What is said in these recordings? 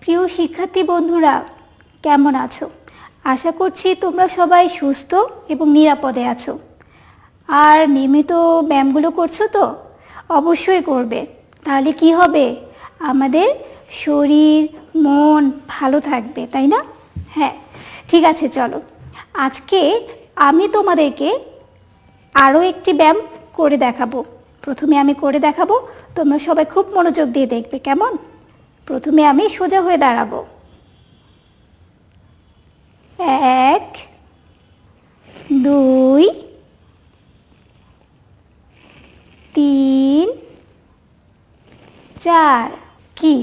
প্রিয় শিক্ষার্থী বন্ধুরা, কেমন আছো? আশা করছি তোমরা সবাই সুস্থ এবং নিরাপদে আছো। আর নিয়মিত ব্যায়ামগুলো করছো তো? অবশ্যই করবে। তাহলে কি হবে? আমাদের শরীর মন ভালো থাকবে, তাই না? হ্যাঁ, ঠিক আছে, চলো আজকে আমি তোমাদেরকে আরও একটি ব্যায়াম করে দেখাবো। প্রথমে আমি করে দেখাবো, তোমরা সবাই খুব মনোযোগ দিয়ে দেখবে, কেমন? প্রথমে আমি সোজা হয়ে দাঁড়াবো। 1 2 3 4। কি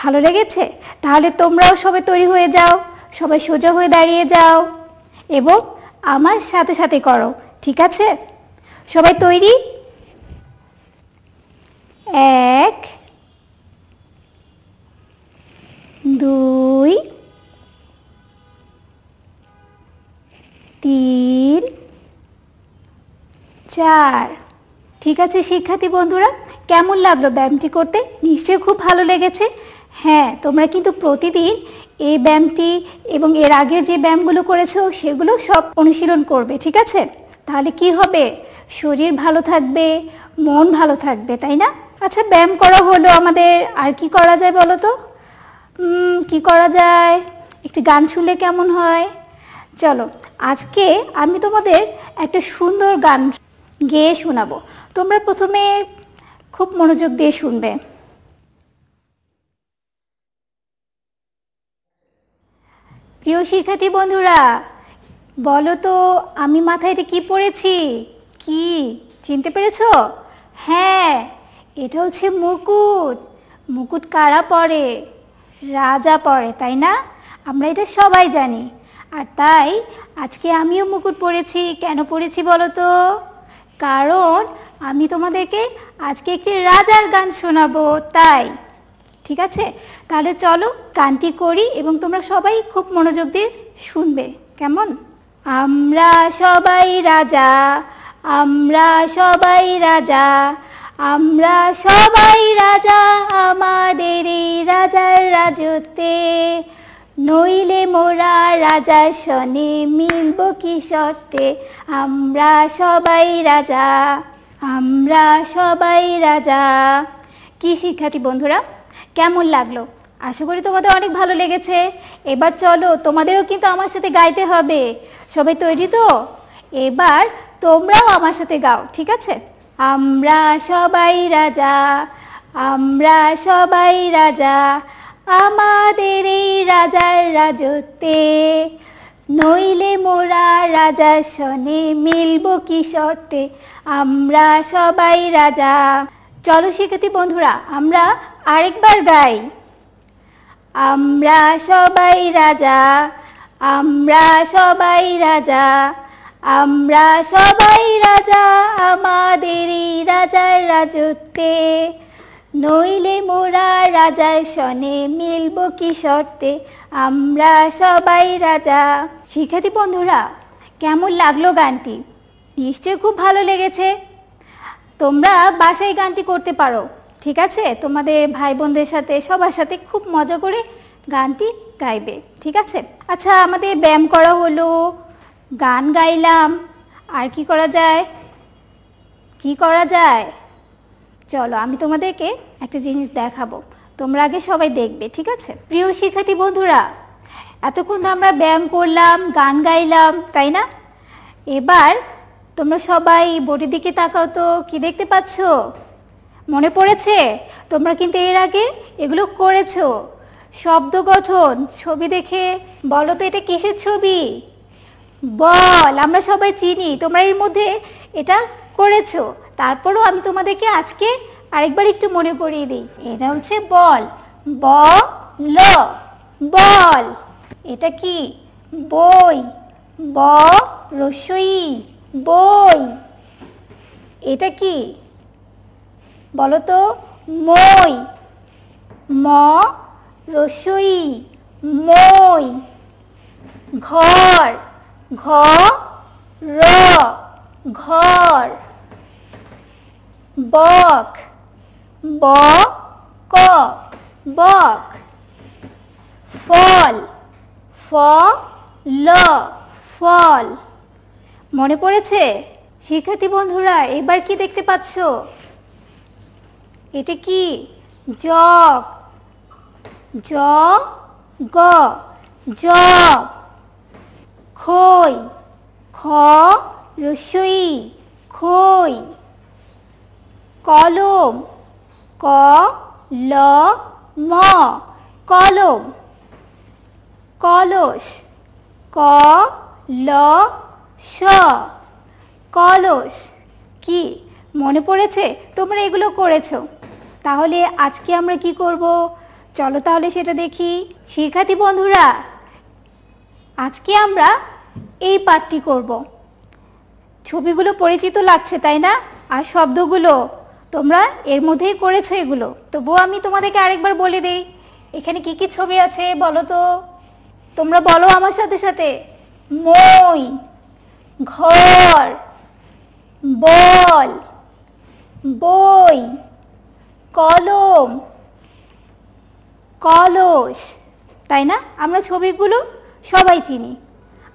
ভালো লেগেছে? তাহলে তোমরাও সবাই তৈরি হয়ে যাও, সবাই সোজা হয়ে দাঁড়িয়ে যাও এবং আমার সাথে সাথে করো, ঠিক আছে? সবাই তৈরি? 1 2 3 4। ঠিক আছে শিক্ষার্থী বন্ধুরা, কেমন লাগলো ব্যায়ামটি করতে? নিশ্চয়ই খুব ভালো লেগেছে। হ্যাঁ, তোমরা কিন্তু প্রতিদিন এই ব্যায়ামটি এবং এর আগে যে ব্যায়ামগুলো করেছো সেগুলো সব অনুশীলন করবে, ঠিক আছে? তাহলে কি হবে? শরীর ভালো থাকবে, মন ভালো থাকবে, তাই না? আচ্ছা, ব্যায়াম করা হলো আমাদের, আর কি করা যায় বলো তো? কি করা যায়? একটি গান শুনলে কেমন হয়? চলো আজকে আমি তোমাদের একটা সুন্দর গান গেয়ে শোনাবো। তোমরা প্রথমে খুব মনোযোগ দিয়ে শুনবে। প্রিয় শিক্ষার্থী বন্ধুরা, বলো তো আমি মাথায় এটা কি পরেছি? কি চিনতে পেরেছো? হ্যাঁ, এটা হচ্ছে মুকুট। মুকুট কারা পরে? রাজা পরে, তাই না? আমরা এটা সবাই জানি। আর তাই আজকে আমিও মুকুট পরেছি। কেন পরেছি বলো তো? কারণ আমি তোমাদেরকে আজকে একটি রাজার গান শোনাবো, তাই। ঠিক আছে, তাহলে চলো গানটি করি এবং তোমরা সবাই খুব মনোযোগ দিয়ে শুনবে, কেমন? আমরা সবাই রাজা, আমরা সবাই রাজা, আমরা সবাই রাজা আমাদের এই রাজার রাজত্বে, নইলে মোরা রাজার সনে মিলব কি শর্তে। আমরা সবাই রাজা, আমরা সবাই রাজা। কি শিক্ষার্থী বন্ধুরা, কেমন লাগলো? আশা করি তোমাদের অনেক ভালো লেগেছে। এবার চলো তোমাদেরও কিন্তু আমার সাথে গাইতে হবে। সবাই তৈরি তো? এবার তোমরাও আমার সাথে গাও, ঠিক আছে? আমরা সবাই রাজা, আমরা সবাই রাজা আমাদের এই রাজার রাজত্বে, নইলে মোরা রাজার সনে মিলব কি শর্তে। আমরা সবাই রাজা। চলো শিক্ষার্থী বন্ধুরা, আমরা আরেকবার গাই। আমরা সবাই রাজা, আমরা সবাই রাজা, আমরা সবাই রাজা আমাদের এই রাজার রাজত্বে, নইলে মোরা রাজার সনে মিলব কি শর্তে। আমরা সবাই রাজা। শিক্ষার্থী বন্ধুরা, কেমন লাগলো গানটি? নিশ্চয়ই খুব ভালো লেগেছে। তোমরা বাসায় গানটি করতে পারো, ঠিক আছে? তোমাদের ভাই বোনদের সাথে সবার সাথে খুব মজা করে গানটি গাইবে, ঠিক আছে? আচ্ছা, আমাদের ব্যায়াম করা হলো, গান গাইলাম, আর কি করা যায়? কি করা যায়? চলো আমি তোমাদেরকে একটা জিনিস দেখাবো, তোমরা আগে সবাই দেখবে, ঠিক আছে? প্রিয় শিক্ষার্থী বন্ধুরা, এতক্ষণ আমরা ব্যায়াম করলাম, গান গাইলাম, তাই না? এবার তোমরা সবাই বোর্ডের দিকে তাকাও তো, কি দেখতে পাচ্ছ? মনে পড়েছে? তোমরা কিন্তু এর আগে এগুলো করেছো। শব্দ গঠন, ছবি দেখে বলো তো এটা কিসের ছবি? বল। আমরা সবাই চিনি, তোমরা এর মধ্যে এটা করেছো। তারপরও আমি তোমাদেরকে আজকে আরেকবার একটু মনে করিয়ে দিই। এটা হচ্ছে বল, ল, বল। এটা কি? বই, ব রস্বই, বই। এটা কি বলো তো? মই, ম রস্বই, মই। ঘর, ঘ র, ঘর। বক, ব ক, বক। ফল, ফ ল ফল। মনে পড়েছে? শিক্ষার্থী বন্ধুরা এবার কি দেখতে পাচ্ছ? এটা কি? জগ, জ গ জগ। খই, খ রস্যই খই। কলম, ক ল ম কলম। কলস, ক ল স কলস। কি মনে পড়েছে? তোমরা এগুলো করেছো। তাহলে আজকে আমরা কি করব? চলো তাহলে সেটা দেখি। শিক্ষার্থী বন্ধুরা আজকে আমরা এই পাঠটি করব। ছবিগুলো পরিচিত লাগছে তাই না? আর শব্দগুলো তোমরা এর মধ্যেই করেছো এগুলো। তবুও আমি তোমাদেরকে আরেকবার বলে দেই এখানে কি কি ছবি আছে বলো তো। তোমরা বলো আমার সাথে সাথে। মই, ঘর, বল, বই, কলম, কলস। তাই না? আমরা ছবিগুলো সবাই চিনি।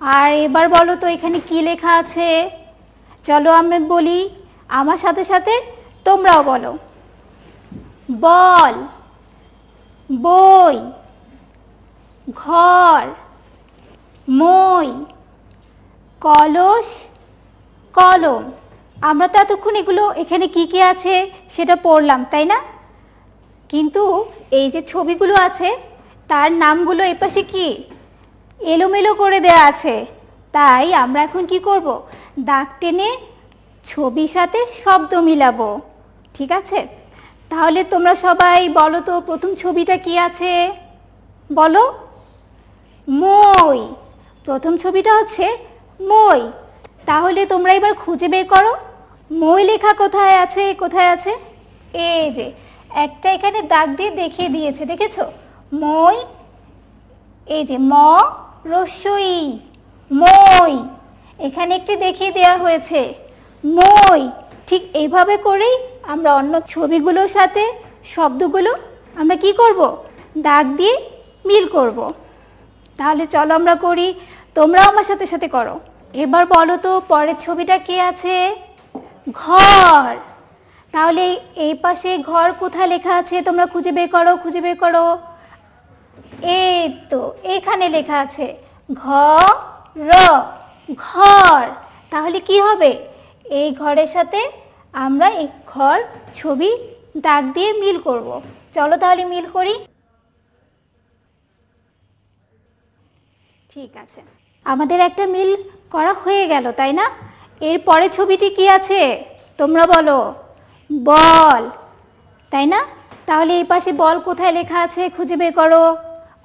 আর এবার বলো তো এখানে কি লেখা আছে? চলো আমরা বলি আমার সাথে সাথে, তোমরাও বলো। বল, বই, ঘর, মই, কলস, কলম। আমরা তো এতক্ষণ এগুলো এখানে কি কি আছে সেটা পড়লাম তাই না? কিন্তু এই যে ছবিগুলো আছে তার নামগুলো এপাশে কি এলোমেলো করে দেয়া আছে। তাই আমরা এখন কি করব? দাগ টেনে ছবির সাথে শব্দ মিলাবো। ঠিক আছে? তাহলে তোমরা সবাই বলো তো প্রথম ছবিটা কি আছে বলো। মই। প্রথম ছবিটা হচ্ছে মই। তাহলে তোমরা এবার খুঁজে বের করো মই লেখা কোথায় আছে, কোথায় আছে। এই যে একটা এখানে দাগ দিয়ে দেখিয়ে দিয়েছে, দেখেছো? মই। এই যে ম রস্যই মই। এখানে একটি দেখিয়ে দেওয়া হয়েছে মই। ঠিক এইভাবে করেই আমরা অন্য ছবিগুলোর সাথে শব্দগুলো আমরা কি করব? দাগ দিয়ে মিল করব। তাহলে চলো আমরা করি, তোমরাও আমার সাথে সাথে করো। এবার বলো তো পরের ছবিটা কি আছে? ঘর। তাহলে এই পাশে ঘর কোথায় লেখা আছে তোমরা খুঁজে বের করো, খুঁজে বের করো। এই তো এখানে লেখা আছে ঘ র ঘর। তাহলে কি হবে? এই ঘরের সাথে আমরা এই ঘর ছবি দাগ দিয়ে মিল করব। চলো তাহলে মিল করি। ঠিক আছে, আমাদের একটা মিল করা হয়ে গেল তাই না? এর পরে ছবিটি কি আছে তোমরা বলো। বল, তাই না? তাহলে এই পাশে বল কোথায় লেখা আছে খুঁজে বের করো।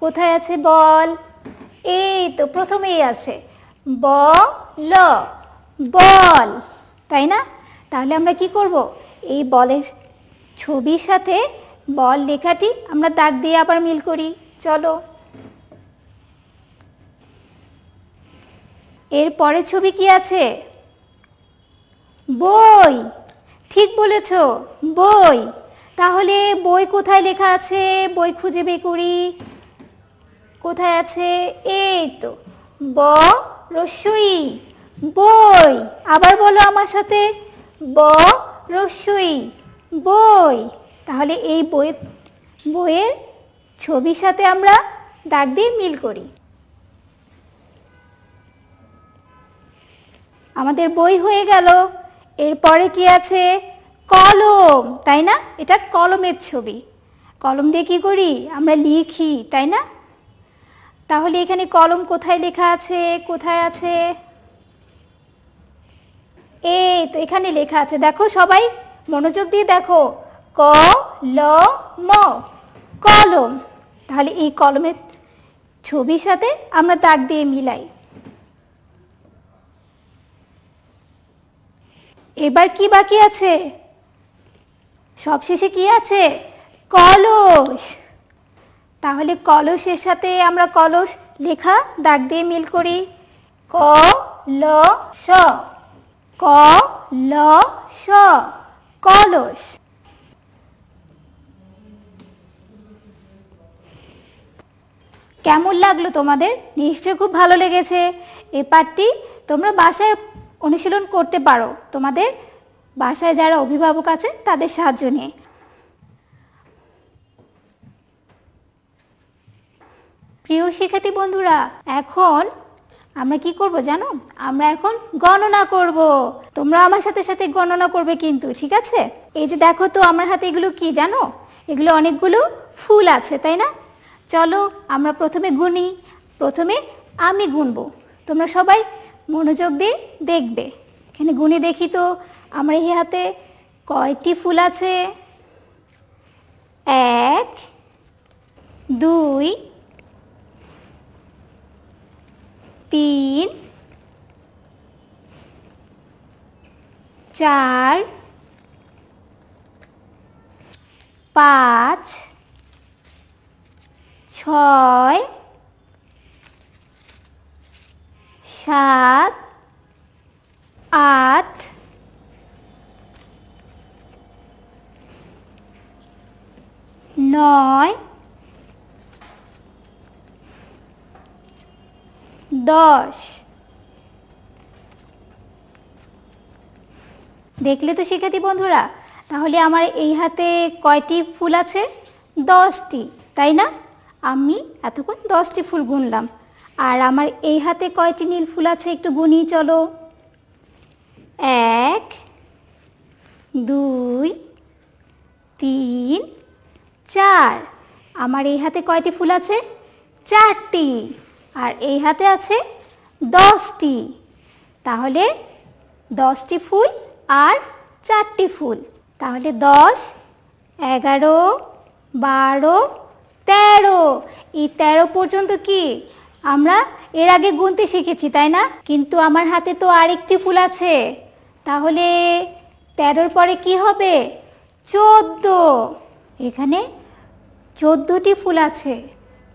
কোথায় আছে বল? এই তো প্রথমেই আছে ব ল বল, তাই না? তাহলে আমরা কি করব? এই বলের ছবির সাথে বল লেখাটি আমরা দাগ দিয়ে আবার মিল করি। চলো। এর পরের ছবি কি আছে? বই। ঠিক বলেছ, বই। তাহলে বই কোথায় লেখা আছে? বই খুঁজে বের করি। কোথায় আছে? এই তো ব রস্যই বই। আবার বলো আমার সাথে, ব রস্যই বই। তাহলে এই বইয়ের ছবির সাথে আমরা দাগ দিয়ে মিল করি। আমাদের বই হয়ে গেল। এরপরে কি আছে? কলম, তাই না? এটা কলমের ছবি। কলম দিয়ে কি করি? আমরা লিখি, তাই না? তাহলে এখানে কলম কোথায় লেখা আছে? কোথায় আছে? এই তো এখানে লেখা আছে, দেখো সবাই মনোযোগ দিয়ে দেখো। ক ল ম কলম। তাহলে এই কলমের ছবির সাথে আমরা দাগ দিয়ে মিলাই। এবার কি বাকি আছে? সবশেষে কি আছে? কলস। তাহলে কলসের সাথে আমরা কলস লেখা দাগ দিয়ে মিল করি। ক ল স ক ল স কলস। কেমন লাগলো তোমাদের? নিশ্চয়ই খুব ভালো লেগেছে। এই পাঠটি তোমরা বাসায় অনুশীলন করতে পারো তোমাদের বাসায় যারা অভিভাবক আছে তাদের সাহায্য নিয়ে। প্রিয় শিক্ষার্থী বন্ধুরা, এখন আমরা কি করব জানো? আমরা এখন গণনা করব। তোমরা আমার সাথে সাথে গণনা করবে কিন্তু, ঠিক আছে? এই যে দেখো তো আমার হাতে এগুলো কি জানো? এগুলো অনেকগুলো ফুল আছে, তাই না? চলো আমরা প্রথমে গুনি। প্রথমে আমি গুনবো, তোমরা সবাই মনোযোগ দিয়ে দেখবে। এখানে গুনি দেখি তো আমার এই হাতে কয়টি ফুল আছে। 1 2 3 4 5 6 7 8 9 10। দেখলে তো শিক্ষার্থী বন্ধুরা, তাহলে আমার এই হাতে কয়টি ফুল আছে? 10টি, তাই না? আমি এতক্ষণ 10টি ফুল গুনলাম। আর আমার এই হাতে কয়টি নীল ফুল আছে একটু গুনি চলো। 1 2 3 4। আমার এই হাতে কয়টি ফুল আছে? 4টি। আর এই হাতে আছে 10টি। তাহলে 10টি ফুল আর 4টি ফুল, তাহলে 10 11 12 13। এই 13 পর্যন্ত কি আমরা এর আগে গুনতে শিখেছি, তাই না? কিন্তু আমার হাতে তো আরেকটি ফুল আছে, তাহলে 13-র পরে কি হবে? 14। এখানে 14টি ফুল আছে,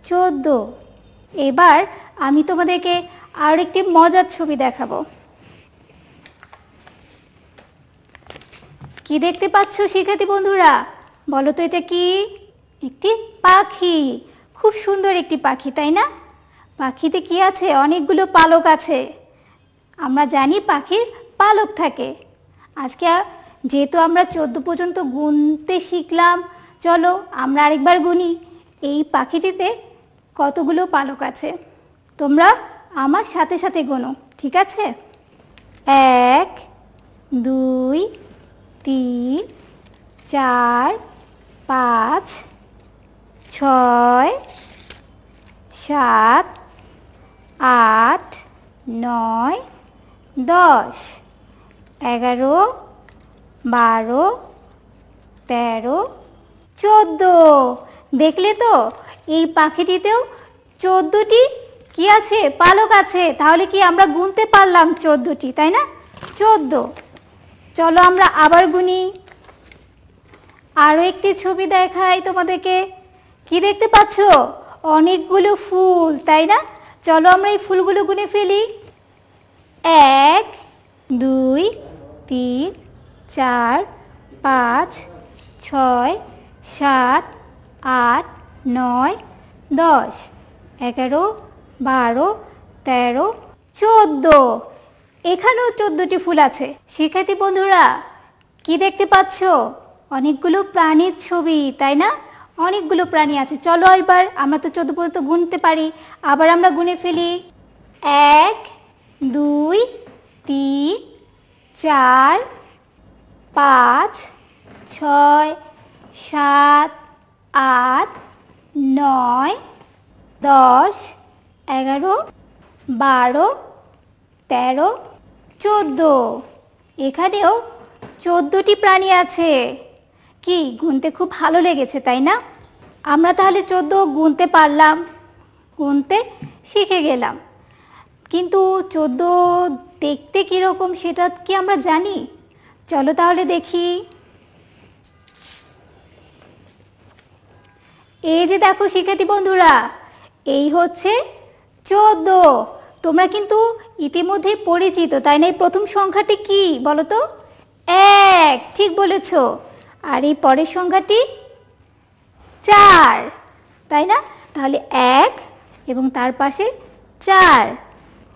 14। এবার আমি তোমাদেরকে আর একটি মজার ছবি দেখাবো। কি দেখতে পাচ্ছ শিক্ষার্থী বন্ধুরা? বলো তো এটা কি? একটি পাখি। খুব সুন্দর একটি পাখি, তাই না? পাখিতে কি আছে? অনেকগুলো পালক আছে। আমরা জানি পাখির পালক থাকে। আজকে যেহেতু আমরা 14 পর্যন্ত গুনতে শিখলাম, চলো আমরা আরেকবার গুনি এই পাখিটিতে কতগুলো পালক আছে। তোমরা আমার সাথে সাথে গোনো, ঠিক আছে? 1 2 3 4 5 6 7 8 9 10 11 12 13 14। দেখলে তো এই পাখিটিতেও 14টি কি আছে? পালক আছে। তাহলে কি আমরা গুনতে পারলাম 14টি, তাই না? 14। চলো আমরা আবার গুনি। আরও একটি ছবি দেখাই তোমাদেরকে। কি দেখতে পাচ্ছ? অনেকগুলো ফুল, তাই না? চলো আমরা এই ফুলগুলো গুনে ফেলি। 1 2 3 4 5 6 7 8 9 10 11 12 13 14। এখানেও 14টি ফুল আছে। শিক্ষার্থী বন্ধুরা, কি দেখতে পাচ্ছ? অনেকগুলো প্রাণীর ছবি, তাই না? অনেকগুলো প্রাণী আছে। চলো এবার আমরা তো 14 পর্যন্ত গুনতে পারি, আবার আমরা গুনে ফেলি। 1 2 3 4 5 6 7 8 9 10 11 12 13 14। এখানেও 14টি প্রাণী আছে। কি গুনতে খুব ভালো লেগেছে, তাই না? আমরা তাহলে 14 গুনতে পারলাম, গুনতে শিখে গেলাম। কিন্তু 14 দেখতে কীরকম সেটা কি আমরা জানি? চলো তাহলে দেখি। এই যে দেখো শিক্ষার্থী বন্ধুরা, এই হচ্ছে 14। তোমরা কিন্তু ইতিমধ্যেই পরিচিত, তাই না? এই প্রথম সংখ্যাটি কি বলো তো? 1। ঠিক বলেছ। আর এই পরের সংখ্যাটি 4, তাই না? তাহলে 1 এবং তার পাশে 4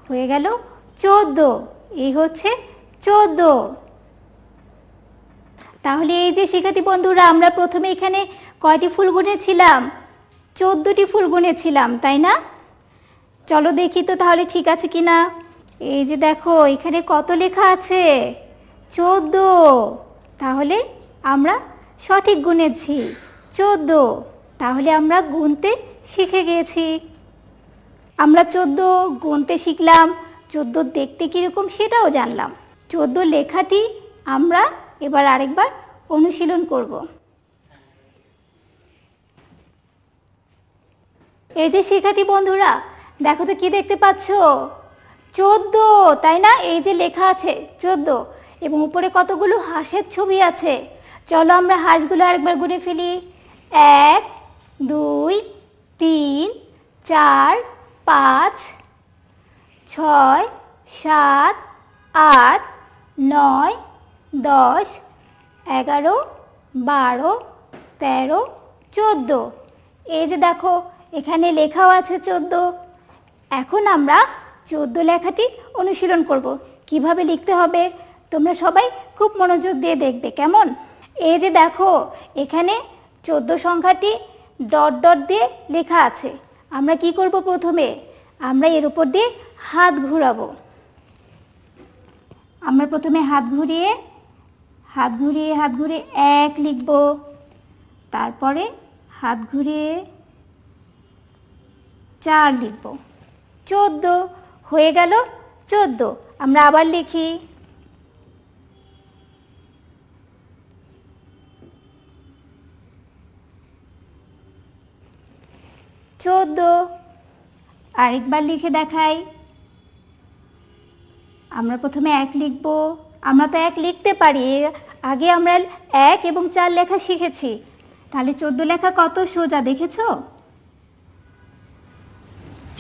হয়ে গেল 14। এই হচ্ছে 14। তাহলে এই যে শিক্ষার্থী বন্ধুরা, আমরা প্রথমে এখানে কয়টি ফুল গুনেছিলাম? 14টি ফুল গুনেছিলাম, তাই না? চলো দেখি তো তাহলে ঠিক আছে কিনা। এই যে দেখো এখানে কত লেখা আছে? 14। তাহলে আমরা সঠিক গুনেছি 14। তাহলে আমরা গুনতে শিখে গিয়েছি। আমরা 14 গুনতে শিখলাম, 14 দেখতে কীরকম সেটাও জানলাম। 14 লেখাটি আমরা এবার আরেকবার অনুশীলন করব। এই যে শিক্ষার্থী বন্ধুরা, দেখো তো কি দেখতে পাচ্ছ? 14, তাই না? এই যে লেখা আছে 14 এবং উপরে কতগুলো হাঁসের ছবি আছে। চলো আমরা হাঁসগুলো আরেকবার গুনে ফেলি। 1 2 3 4 5 6 7 8 9 10 11 12 13 14। এই যে দেখো এখানে লেখাও আছে 14। এখন আমরা 14 লেখাটি অনুশীলন করব। কিভাবে লিখতে হবে তোমরা সবাই খুব মনোযোগ দিয়ে দেখবে, কেমন? এই যে দেখো এখানে 14 সংখ্যাটি ডট ডট দিয়ে লেখা আছে। আমরা কি করব? প্রথমে আমরা এর উপর দিয়ে হাত ঘুরাবো। আমরা প্রথমে হাত ঘুরিয়ে 1 লিখব, তারপরে হাত ঘুরিয়ে 4 লিখব। 14 হয়ে গেল 14। আমরা আবার লিখি। আরেকবার লিখে দেখাই। আমরা প্রথমে 1 লিখব। আমরা তো 1 লিখতে পারি, আগে আমরা 1 এবং 4 লেখা শিখেছি। তাহলে 14 লেখা কত সোজা, দেখেছো?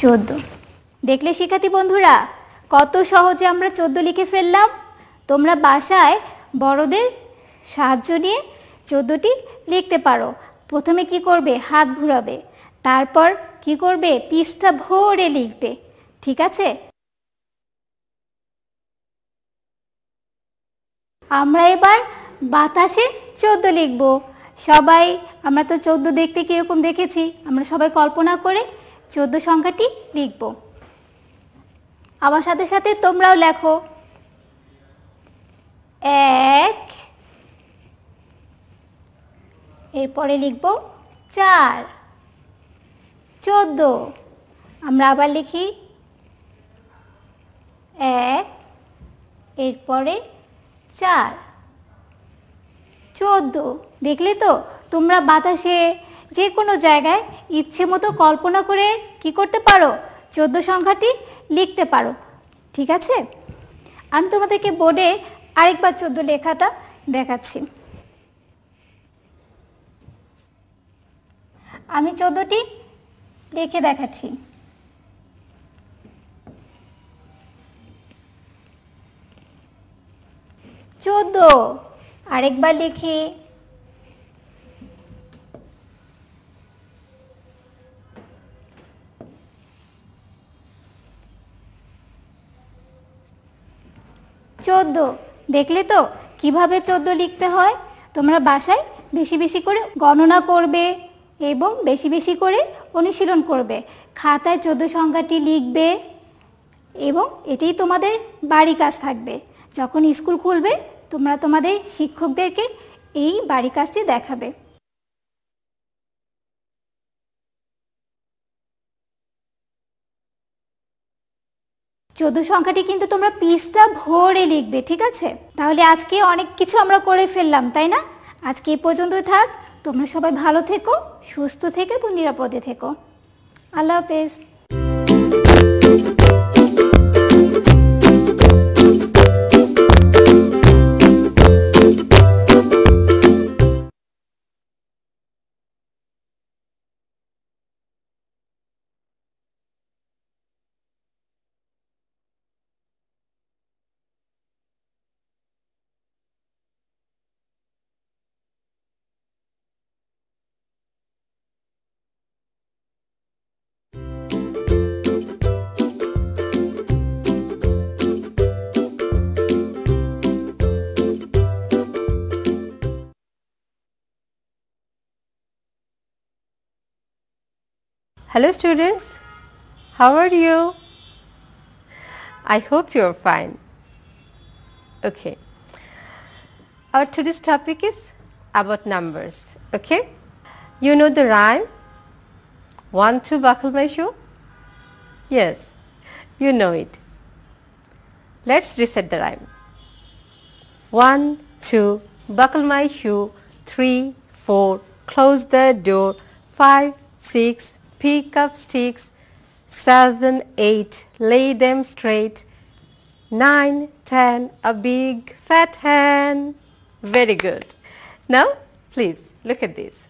14 দেখলে শিক্ষার্থী বন্ধুরা কত সহজে আমরা 14 লিখে ফেললাম। তোমরা বাসায় বড়দের সাহায্য নিয়ে 14টি লিখতে পারো। প্রথমে কি করবে? হাত ঘুরাবে, তারপর কি করবে? পৃষ্ঠা ভরে লিখবে, ঠিক আছে? আমরা এবার বাতাসে 14 লিখব। সবাই আমরা তো 14 দেখতে কীরকম দেখেছি, আমরা সবাই কল্পনা করে 14 সংখ্যাটি লিখব। আমার সাথে সাথে তোমরাও লেখো। 1, এরপরে লিখব 4। 14। আমরা আবার লিখি 1, এরপরে 4। 14 দেখলে তো? তোমরা বাতাসে যে কোনো জায়গায় ইচ্ছে মতো কল্পনা করে কি করতে পারো? 14 সংখ্যাটি লিখতে পারো, ঠিক আছে? আমি তোমাদেরকে বোর্ডে আরেকবার 14 লেখাটা দেখাচ্ছি। আমি 14টি লিখে দেখাচ্ছি। 14 আরেকবার লিখি। 14 দেখলে তো কিভাবে 14 লিখতে হয়? তোমরা বাসায় বেশি বেশি করে গণনা করবে এবং বেশি বেশি করে অনুশীলন করবে। খাতায় 14 সংখ্যাটি লিখবে এবং এটাই তোমাদের বাড়ি কাজ থাকবে। যখন স্কুল খুলবে তোমরা তোমাদের শিক্ষকদেরকে এই বাড়ি কাজটি দেখাবে। 14 সংখ্যাটি কিন্তু তোমরা পৃষ্ঠা ভরে লিখবে, ঠিক আছে? তাহলে আজকে অনেক কিছু আমরা করে ফেললাম, তাই না? আজকে এই পর্যন্তই থাক। তোমরা সবাই ভালো থেকো, সুস্থ থেকো এবং নিরাপদে থেকো। আল্লাহ হাফেজ। Hello students, how are you? I hope you are fine. Okay. Our today's topic is about numbers. Okay. You know the rhyme? 1, 2, buckle my shoe? Yes, you know it. Let's reset the rhyme. 1, 2, buckle my shoe. 3, 4, close the door. 5, 6, pick up sticks. 7, 8, lay them straight. 9, 10, a big fat hen. Very good. Now, please look at this.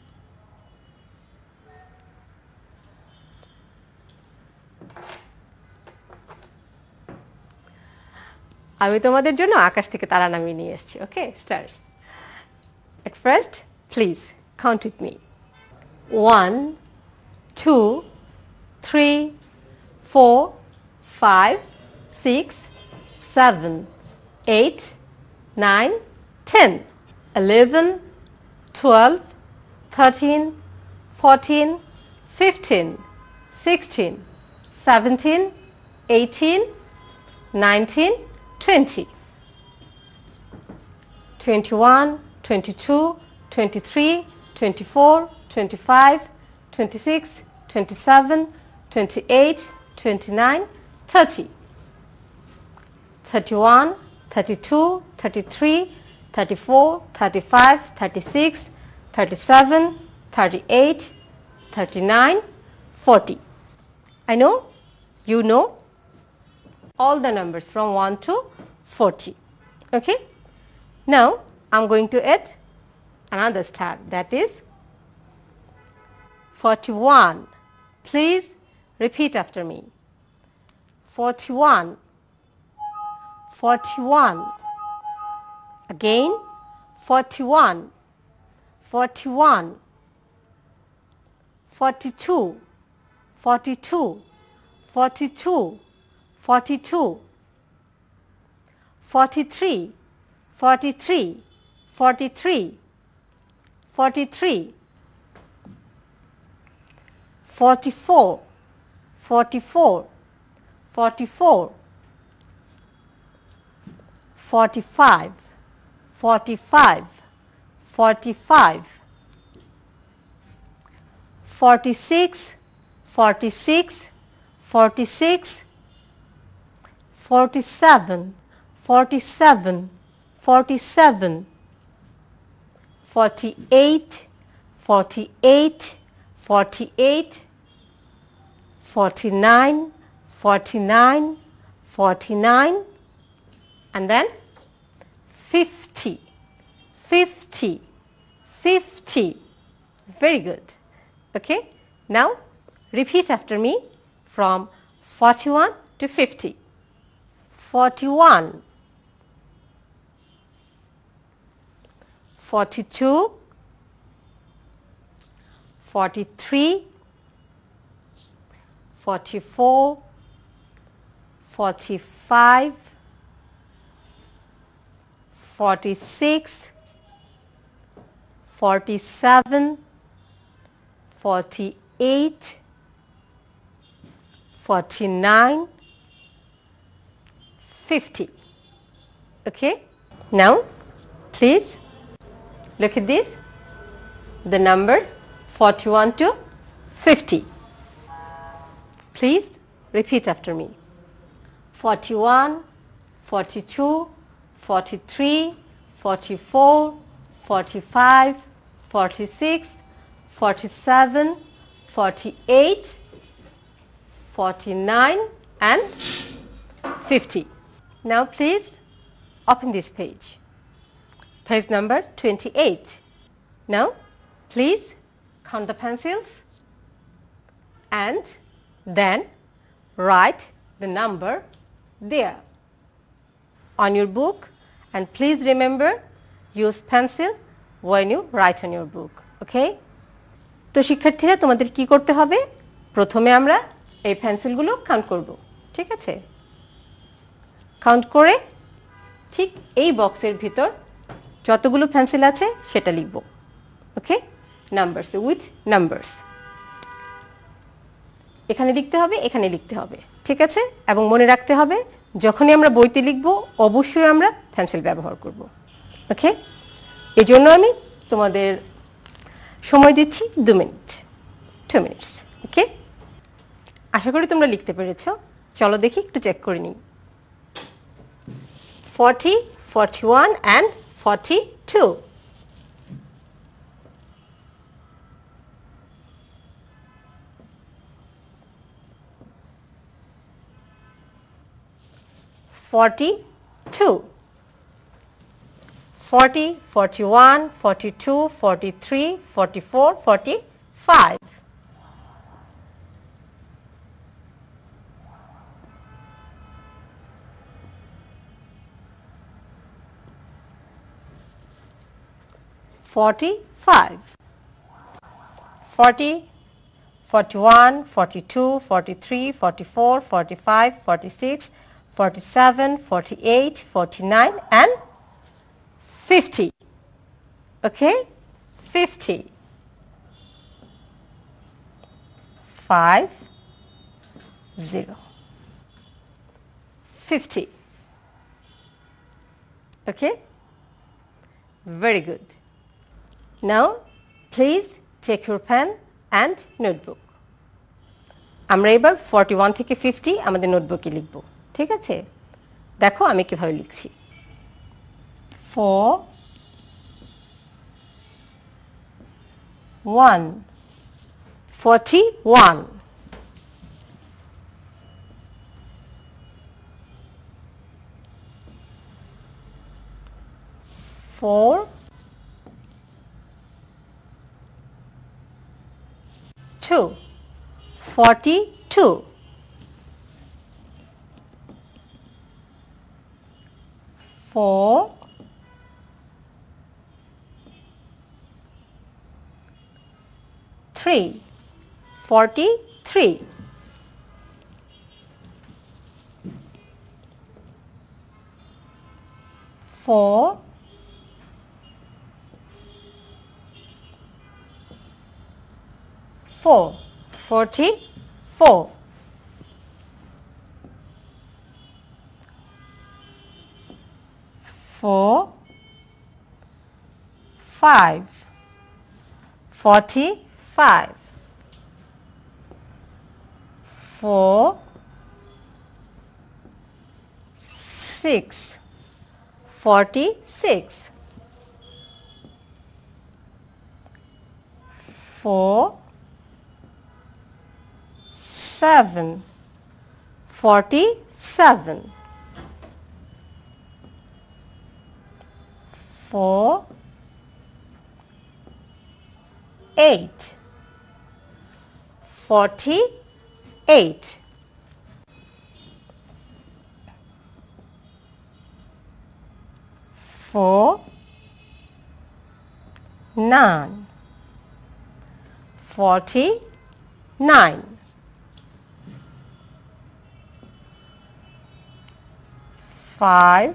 আমি তোমাদের জন্য আকাশ থেকে তারা নামিয়ে নিয়ে এসেছি ওকে stars at first please count with me 1 2 3 4 5 6 7 8 9 10 11 12 13 14 15 16 17 18 19 20 21 22 23 24 25 26 27 28 29 30 31 32 33 34 35 36 37 38 39 40 I know you know all the numbers from 1 to 40 okay now I'm going to add another star that is 41 please repeat after me 41 41 again 41 41 42 42 42 42 43 43 43 43 44 44 44 45 45 45 46 46 46 47 47 47 48 48 48 49 49 49 and then 50 50 50 very good okay now repeat after me from 41 to 50 41 42 43 44 45 46 47 48 49 50 okay now please look at this the numbers 41 to 50 please repeat after me 41 42 43 44 45 46 47 48 49 and 50 now please open this page page number 28 now please count the pencils and then write the number there on your book and please remember use pencil when you write on your book okay তো শিক্ষার্থীরা তোমাদের কি করতে হবে প্রথমে আমরা এই পেন্সিলগুলো count করব ঠিক আছে কাউন্ট করে ঠিক এই বক্সের ভিতর যতগুলো পেন্সিল আছে সেটা লিখব ওকে নাম্বারস উইথ নাম্বারস এখানে লিখতে হবে, এখানে লিখতে হবে, ঠিক আছে? এবং মনে রাখতে হবে যখনই আমরা বইতে লিখব অবশ্যই আমরা পেন্সিল ব্যবহার করব। ওকে, এই জন্য আমি তোমাদের সময় দিচ্ছি 2 মিনিট, 2 মিনিটস। ওকে, আশা করি তোমরা লিখতে পেরেছো। চলো দেখি একটু চেক করে নিই। 40, 41 and 42. Forty-two, 40, 41, 42, 43, 44, 45. Forty-five, 40, 41, 42, 43, 44, 45, 46, 47, 48, 49 and 50. Okay, 50. 5, 0. 50. Okay, very good. Now please take your pen and notebook. আমরা এবার 41 থেকে 50 আমাদের নোটবুকে লিখব, ঠিক আছে? দেখো আমি কিভাবে লিখছি। 4, 1, 41. 4, 2, 42. 4, 3, 43. 4, 4, 44. 4, 5, 45. 4, 6, 46. 4, 7, 47. 4, 8, 48. 4, 9, 49. 5,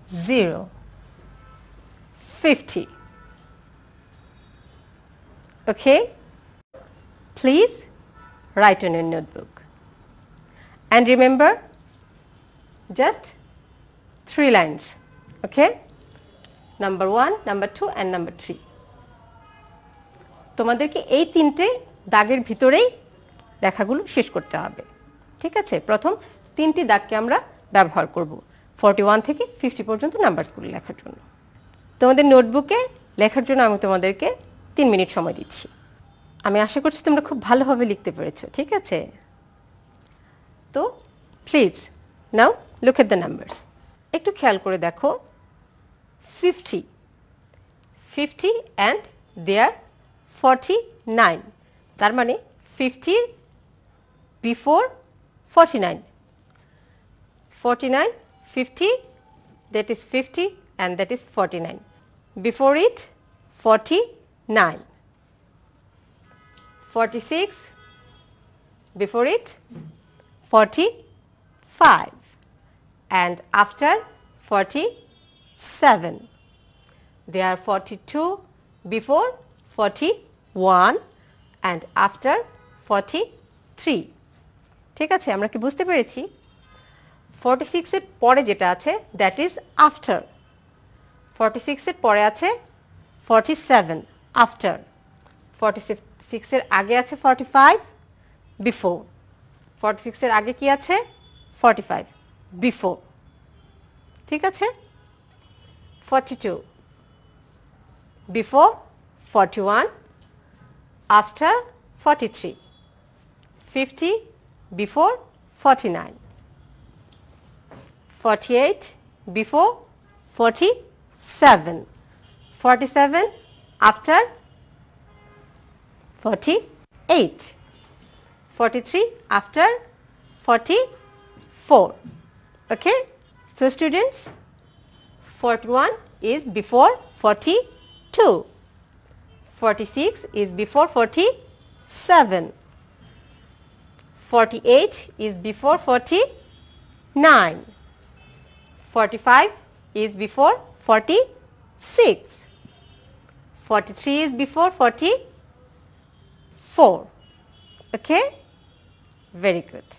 0, 50. Okay, please write on your notebook and remember just 3 lines. Okay, number 1, number 2 and number 3. তোমাদেরকে এই 3টে দাগের ভিতরেই লেখাগুলো শেষ করতে হবে, ঠিক আছে? প্রথম 3টি দাগকে আমরা ব্যবহার করব 41 থেকে 50 পর্যন্ত নাম্বারসগুলো লেখার জন্য। তোমাদের নোটবুকে লেখার জন্য আমি তোমাদেরকে 3 মিনিট সময় দিচ্ছি। আমি আশা করছি তোমরা খুব ভালোভাবে লিখতে পেরেছো, ঠিক আছে? তো please now look at the numbers. একটু খেয়াল করে দেখো 50, 50 and there 49, তার মানে 50 before 49. 49, 50, that is 50 and that is 49. Before it 49. 46, before it 45 and after 47. There are 42 before 41 and after 43 ঠিক আছে আমরা কি বুঝতে পেরেছি 46 এর পরে যেটা আছে that is after 46 এর পরে আছে 47 after 46 এর আগে আছে 45 before 46 এর আগে কি আছে 45 before ঠিক আছে 42 before 41 after 43 50 before 49 48 before 47 47 after 48 43 after 44 okay so students 41 is before 42 46 is before 47 48 is before 49 45 is before 46 43 is before 44 okay very good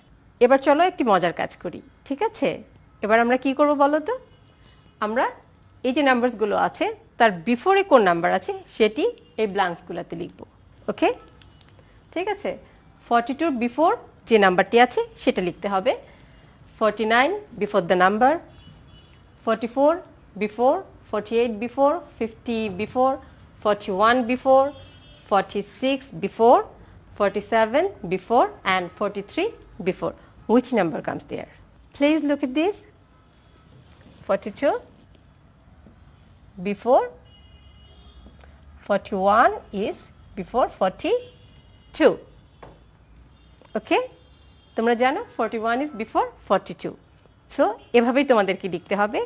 এবার চলো একটি মজার কাজ করি ঠিক আছে এবার আমরা কি করব বলো তো আমরা এই যে নাম্বারস গুলো আছে তার বিফোরে কোন নাম্বার আছে সেটি এই ব্ল্যাঙ্কস গুলোতে লিখব ওকে ঠিক আছে 42 বিফোর যে নাম্বারটি আছে সেটা লিখতে হবে 49 before the number 44 before 48 before 50 before 41 before 46 before 47 before and 43 before which number comes there please look at this 42 before 41 is before 42 okay তোমরা জানো 41 is before 42 so এভাবেই তোমাদেরকে লিখতে হবে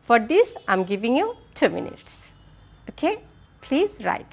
for this I'm giving you 2 minutes okay please write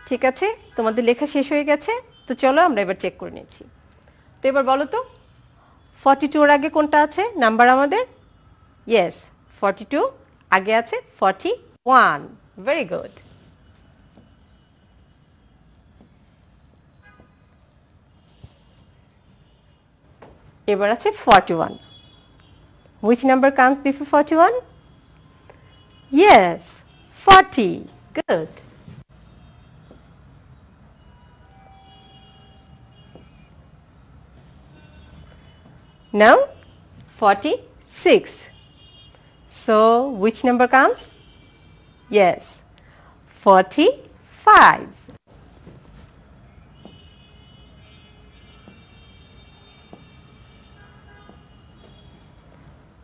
ঠিক আছে তোমাদের লেখা শেষ হয়ে গেছে তো চলো আমরা এবার চেক করে নিচ্ছি তো এবার বলো তো 42 এর আগে কোনটা আছে নাম্বার আমাদের yes 42 আগে আছে 41 very good এবার আছে 41 which number comes before 41 yes 40 good now 46 so which number comes yes 45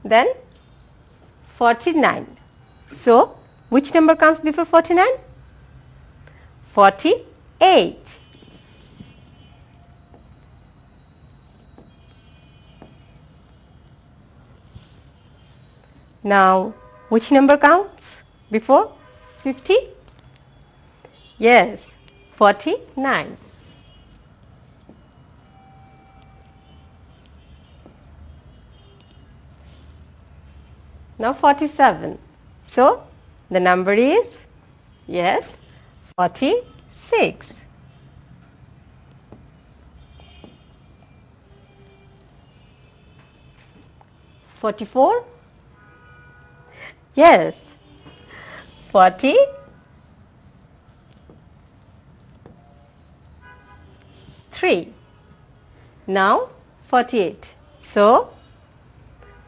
then 49. So, which number comes before 49? 48. Now, which number comes before 50? Yes, 49. Now 47. So, the number is, yes, 46. "44"? Yes, 43. Now 48. So,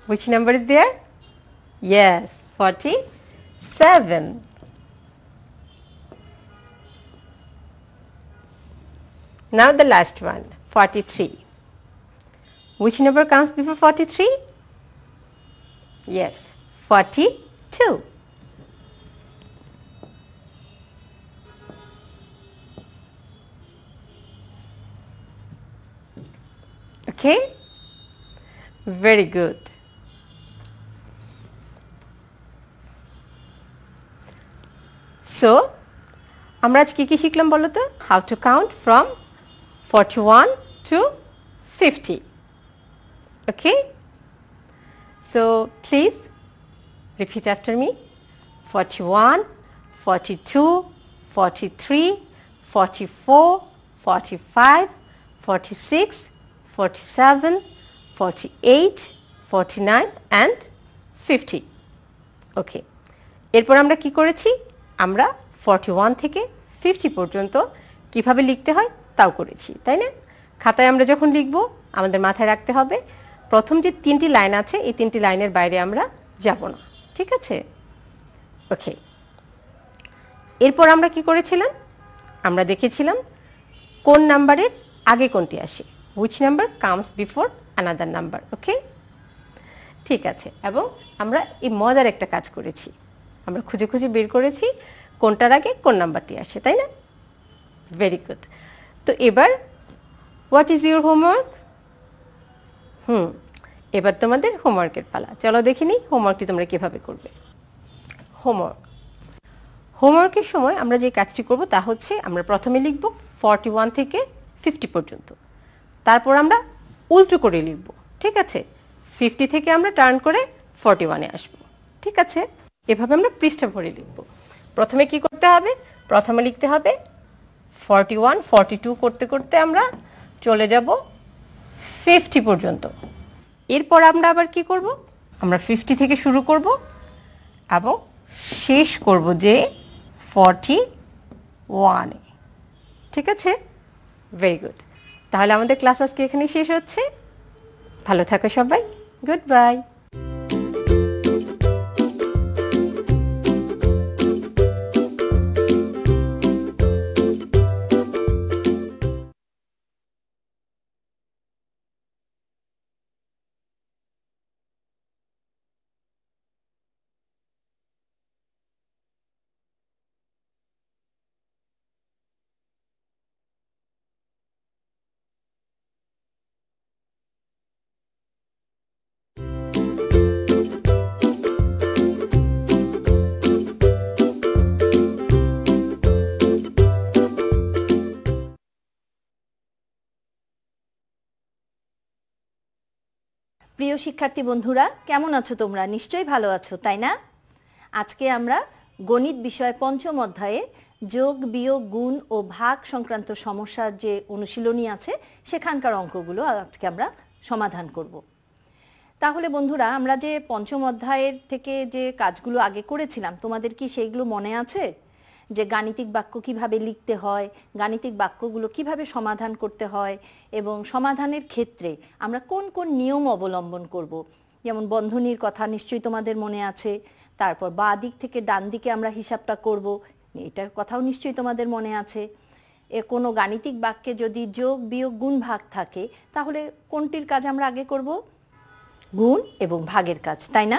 which number is there? Yes, 47. Now the last one, 43. Which number comes before 43? Yes, 42. Okay? Very good. So, আমরা আজ কি শিখলাম বলো তো? How to count from 41 to 50. Okay? So, please repeat after me. 41, 42, 43, 44, 45, 46, 47, 48, 49 and 50. Okay. এরপর আমরা কি করেছি? আমরা 41 থেকে 50 পর্যন্ত কিভাবে লিখতে হয় তাও করেছি, তাই না? খাতায় আমরা যখন লিখব আমাদের মাথায় রাখতে হবে প্রথম যে 3টি লাইন আছে এই 3টি লাইনের বাইরে আমরা যাব না, ঠিক আছে? ওকে। এরপর আমরা কি করেছিলাম? আমরা দেখেছিলাম কোন নাম্বারের আগে কোনটি আসে, which number comes before another number. ওকে, ঠিক আছে। এবং আমরা এই মজার একটা কাজ করেছি, আমরা খুঁজে খুঁজে বের করেছি কোনটার আগে কোন নাম্বারটি আসে, তাই না? Very good. তো এবার হোয়াট ইজ ইউর হোমওয়ার্ক? এবার তোমাদের হোমওয়ার্কের পালা। চলো দেখে নিই হোমওয়ার্কটি তোমরা কিভাবে করবে। হোমওয়ার্কের সময় আমরা যে কাজটি করব তা হচ্ছে আমরা প্রথমে লিখব 41 থেকে 50 পর্যন্ত, তারপর আমরা উল্টো করে লিখব, ঠিক আছে? 50 থেকে আমরা টার্ন করে 41-এ আসব, ঠিক আছে? এভাবে আমরা পৃষ্ঠা ভরে লিখব। প্রথমে কি করতে হবে? প্রথমে লিখতে হবে 41, 42 করতে করতে আমরা চলে যাব 50 পর্যন্ত। এরপর আমরা আবার কি করব? আমরা 50 থেকে শুরু করব এবং শেষ করব যে 41-এ, ঠিক আছে? Very good. তাহলে আমাদের ক্লাস আজকে এখানেই শেষ হচ্ছে। ভালো থাকো সবাই, গুড বাই। প্রিয় শিক্ষার্থী বন্ধুরা, কেমন আছো তোমরা? নিশ্চয়ই ভালো আছো, তাই না? আজকে আমরা গণিত বিষয় পঞ্চম অধ্যায়ে যোগ, বিয়োগ, গুণ ও ভাগ সংক্রান্ত সমস্যার যে অনুশীলনী আছে সেখানকার অঙ্কগুলো আজকে আমরা সমাধান করব। তাহলে বন্ধুরা, আমরা যে পঞ্চম অধ্যায়ের থেকে যে কাজগুলো আগে করেছিলাম তোমাদের কি সেইগুলো মনে আছে? যে গাণিতিক বাক্য কিভাবে লিখতে হয়, গাণিতিক বাক্যগুলো কিভাবে সমাধান করতে হয় এবং সমাধানের ক্ষেত্রে আমরা কোন কোন নিয়ম অবলম্বন করব। যেমন বন্ধনীর কথা নিশ্চয়ই তোমাদের মনে আছে, তারপর বাঁ দিক থেকে ডান দিকে আমরা হিসাবটা করব, এটার কথাও নিশ্চয়ই তোমাদের মনে আছে। কোনো গাণিতিক বাক্যে যদি যোগ, বিয়োগ, গুণ, ভাগ থাকে তাহলে কোনটির কাজ আমরা আগে করব? গুণ এবং ভাগের কাজ, তাই না?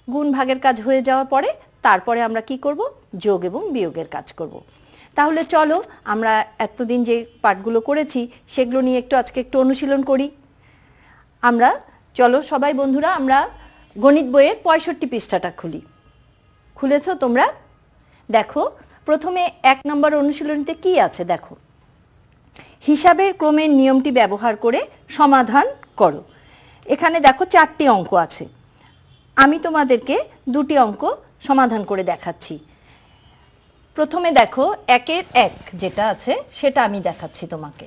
গুণ ভাগের কাজ হয়ে যাওয়ার পরে তারপরে আমরা কি করব? যোগ এবং বিয়োগের কাজ করব। তাহলে চলো আমরা এতদিন যে পাঠগুলো করেছি সেগুলো নিয়ে আজকে একটু অনুশীলন করি। আমরা চলো সবাই বন্ধুরা আমরা গণিত বইয়ের 65 পৃষ্ঠাটা খুলি। খুলেছো তোমরা? দেখো প্রথমে 1 নম্বর অনুশীলনীতে কি আছে দেখো, হিসাবের ক্রমের নিয়মটি ব্যবহার করে সমাধান করো। এখানে দেখো 4টি অঙ্ক আছে, আমি তোমাদেরকে 2টি অঙ্ক সমাধান করে দেখাচ্ছি। প্রথমে দেখো 1-এর 1 যেটা আছে সেটা আমি দেখাচ্ছি তোমাকে।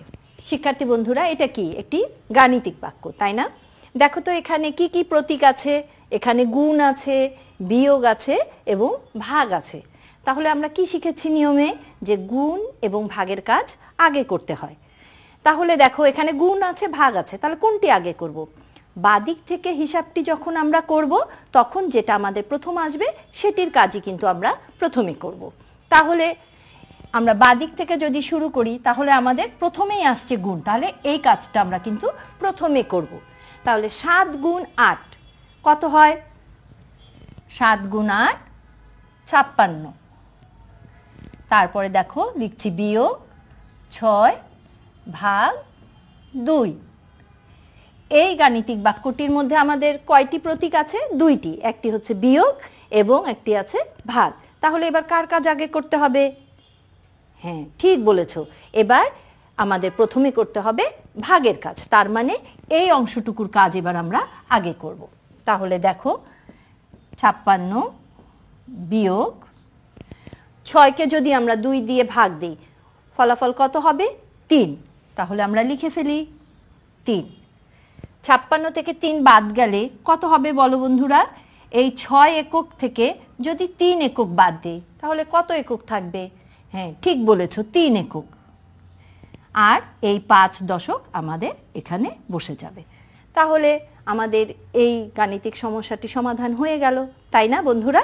শিক্ষার্থী বন্ধুরা এটা কি? একটি গাণিতিক বাক্য, তাই না? দেখো তো এখানে কি কি প্রতীক আছে, এখানে গুণ আছে, বিয়োগ আছে এবং ভাগ আছে। তাহলে আমরা কি শিখেছি নিয়মে? যে গুণ এবং ভাগের কাজ আগে করতে হয়। তাহলে দেখো এখানে গুণ আছে, ভাগ আছে, তাহলে কোনটি আগে করব? বাদিক থেকে হিসাবটি যখন আমরা করব তখন যেটা আমাদের প্রথম আসবে সেটির কাজই কিন্তু আমরা প্রথমে করব। তাহলে আমরা বাদিক থেকে যদি শুরু করি তাহলে আমাদের প্রথমেই আসছে গুণ, তাহলে এই কাজটা আমরা কিন্তু প্রথমে করব। তাহলে 7 গুণ 8 কত হয়? 7 গুণ 8 56। তারপরে দেখো লিখছি বিয়োগ 6 ভাগ 2। এই গাণিতিক বাক্যটির মধ্যে আমাদের কয়টি প্রতীক আছে? 2টি, একটি হচ্ছে বিয়োগ এবং একটি আছে ভাগ। তাহলে এবার কার কাজ আগে করতে হবে? হ্যাঁ ঠিক বলেছো, এবার আমাদের প্রথমে করতে হবে ভাগের কাজ, তার মানে এই অংশটুকুর কাজ এবার আমরা আগে করব। তাহলে দেখো 56 বিয়োগ 6কে যদি আমরা 2 দিয়ে ভাগ দিই ফলাফল কত হবে? 3। তাহলে আমরা লিখে ফেলি 3। 56 থেকে 3 বাদ গেলে কত হবে বলো বন্ধুরা? এই 6 একক থেকে যদি 3 একক বাদ দিই তাহলে কত একক থাকবে? হ্যাঁ ঠিক বলেছো, 3 একক। আর এই 5 দশক আমাদের এখানে বসে যাবে। তাহলে আমাদের এই গাণিতিক সমস্যাটি সমাধান হয়ে গেল, তাই না বন্ধুরা?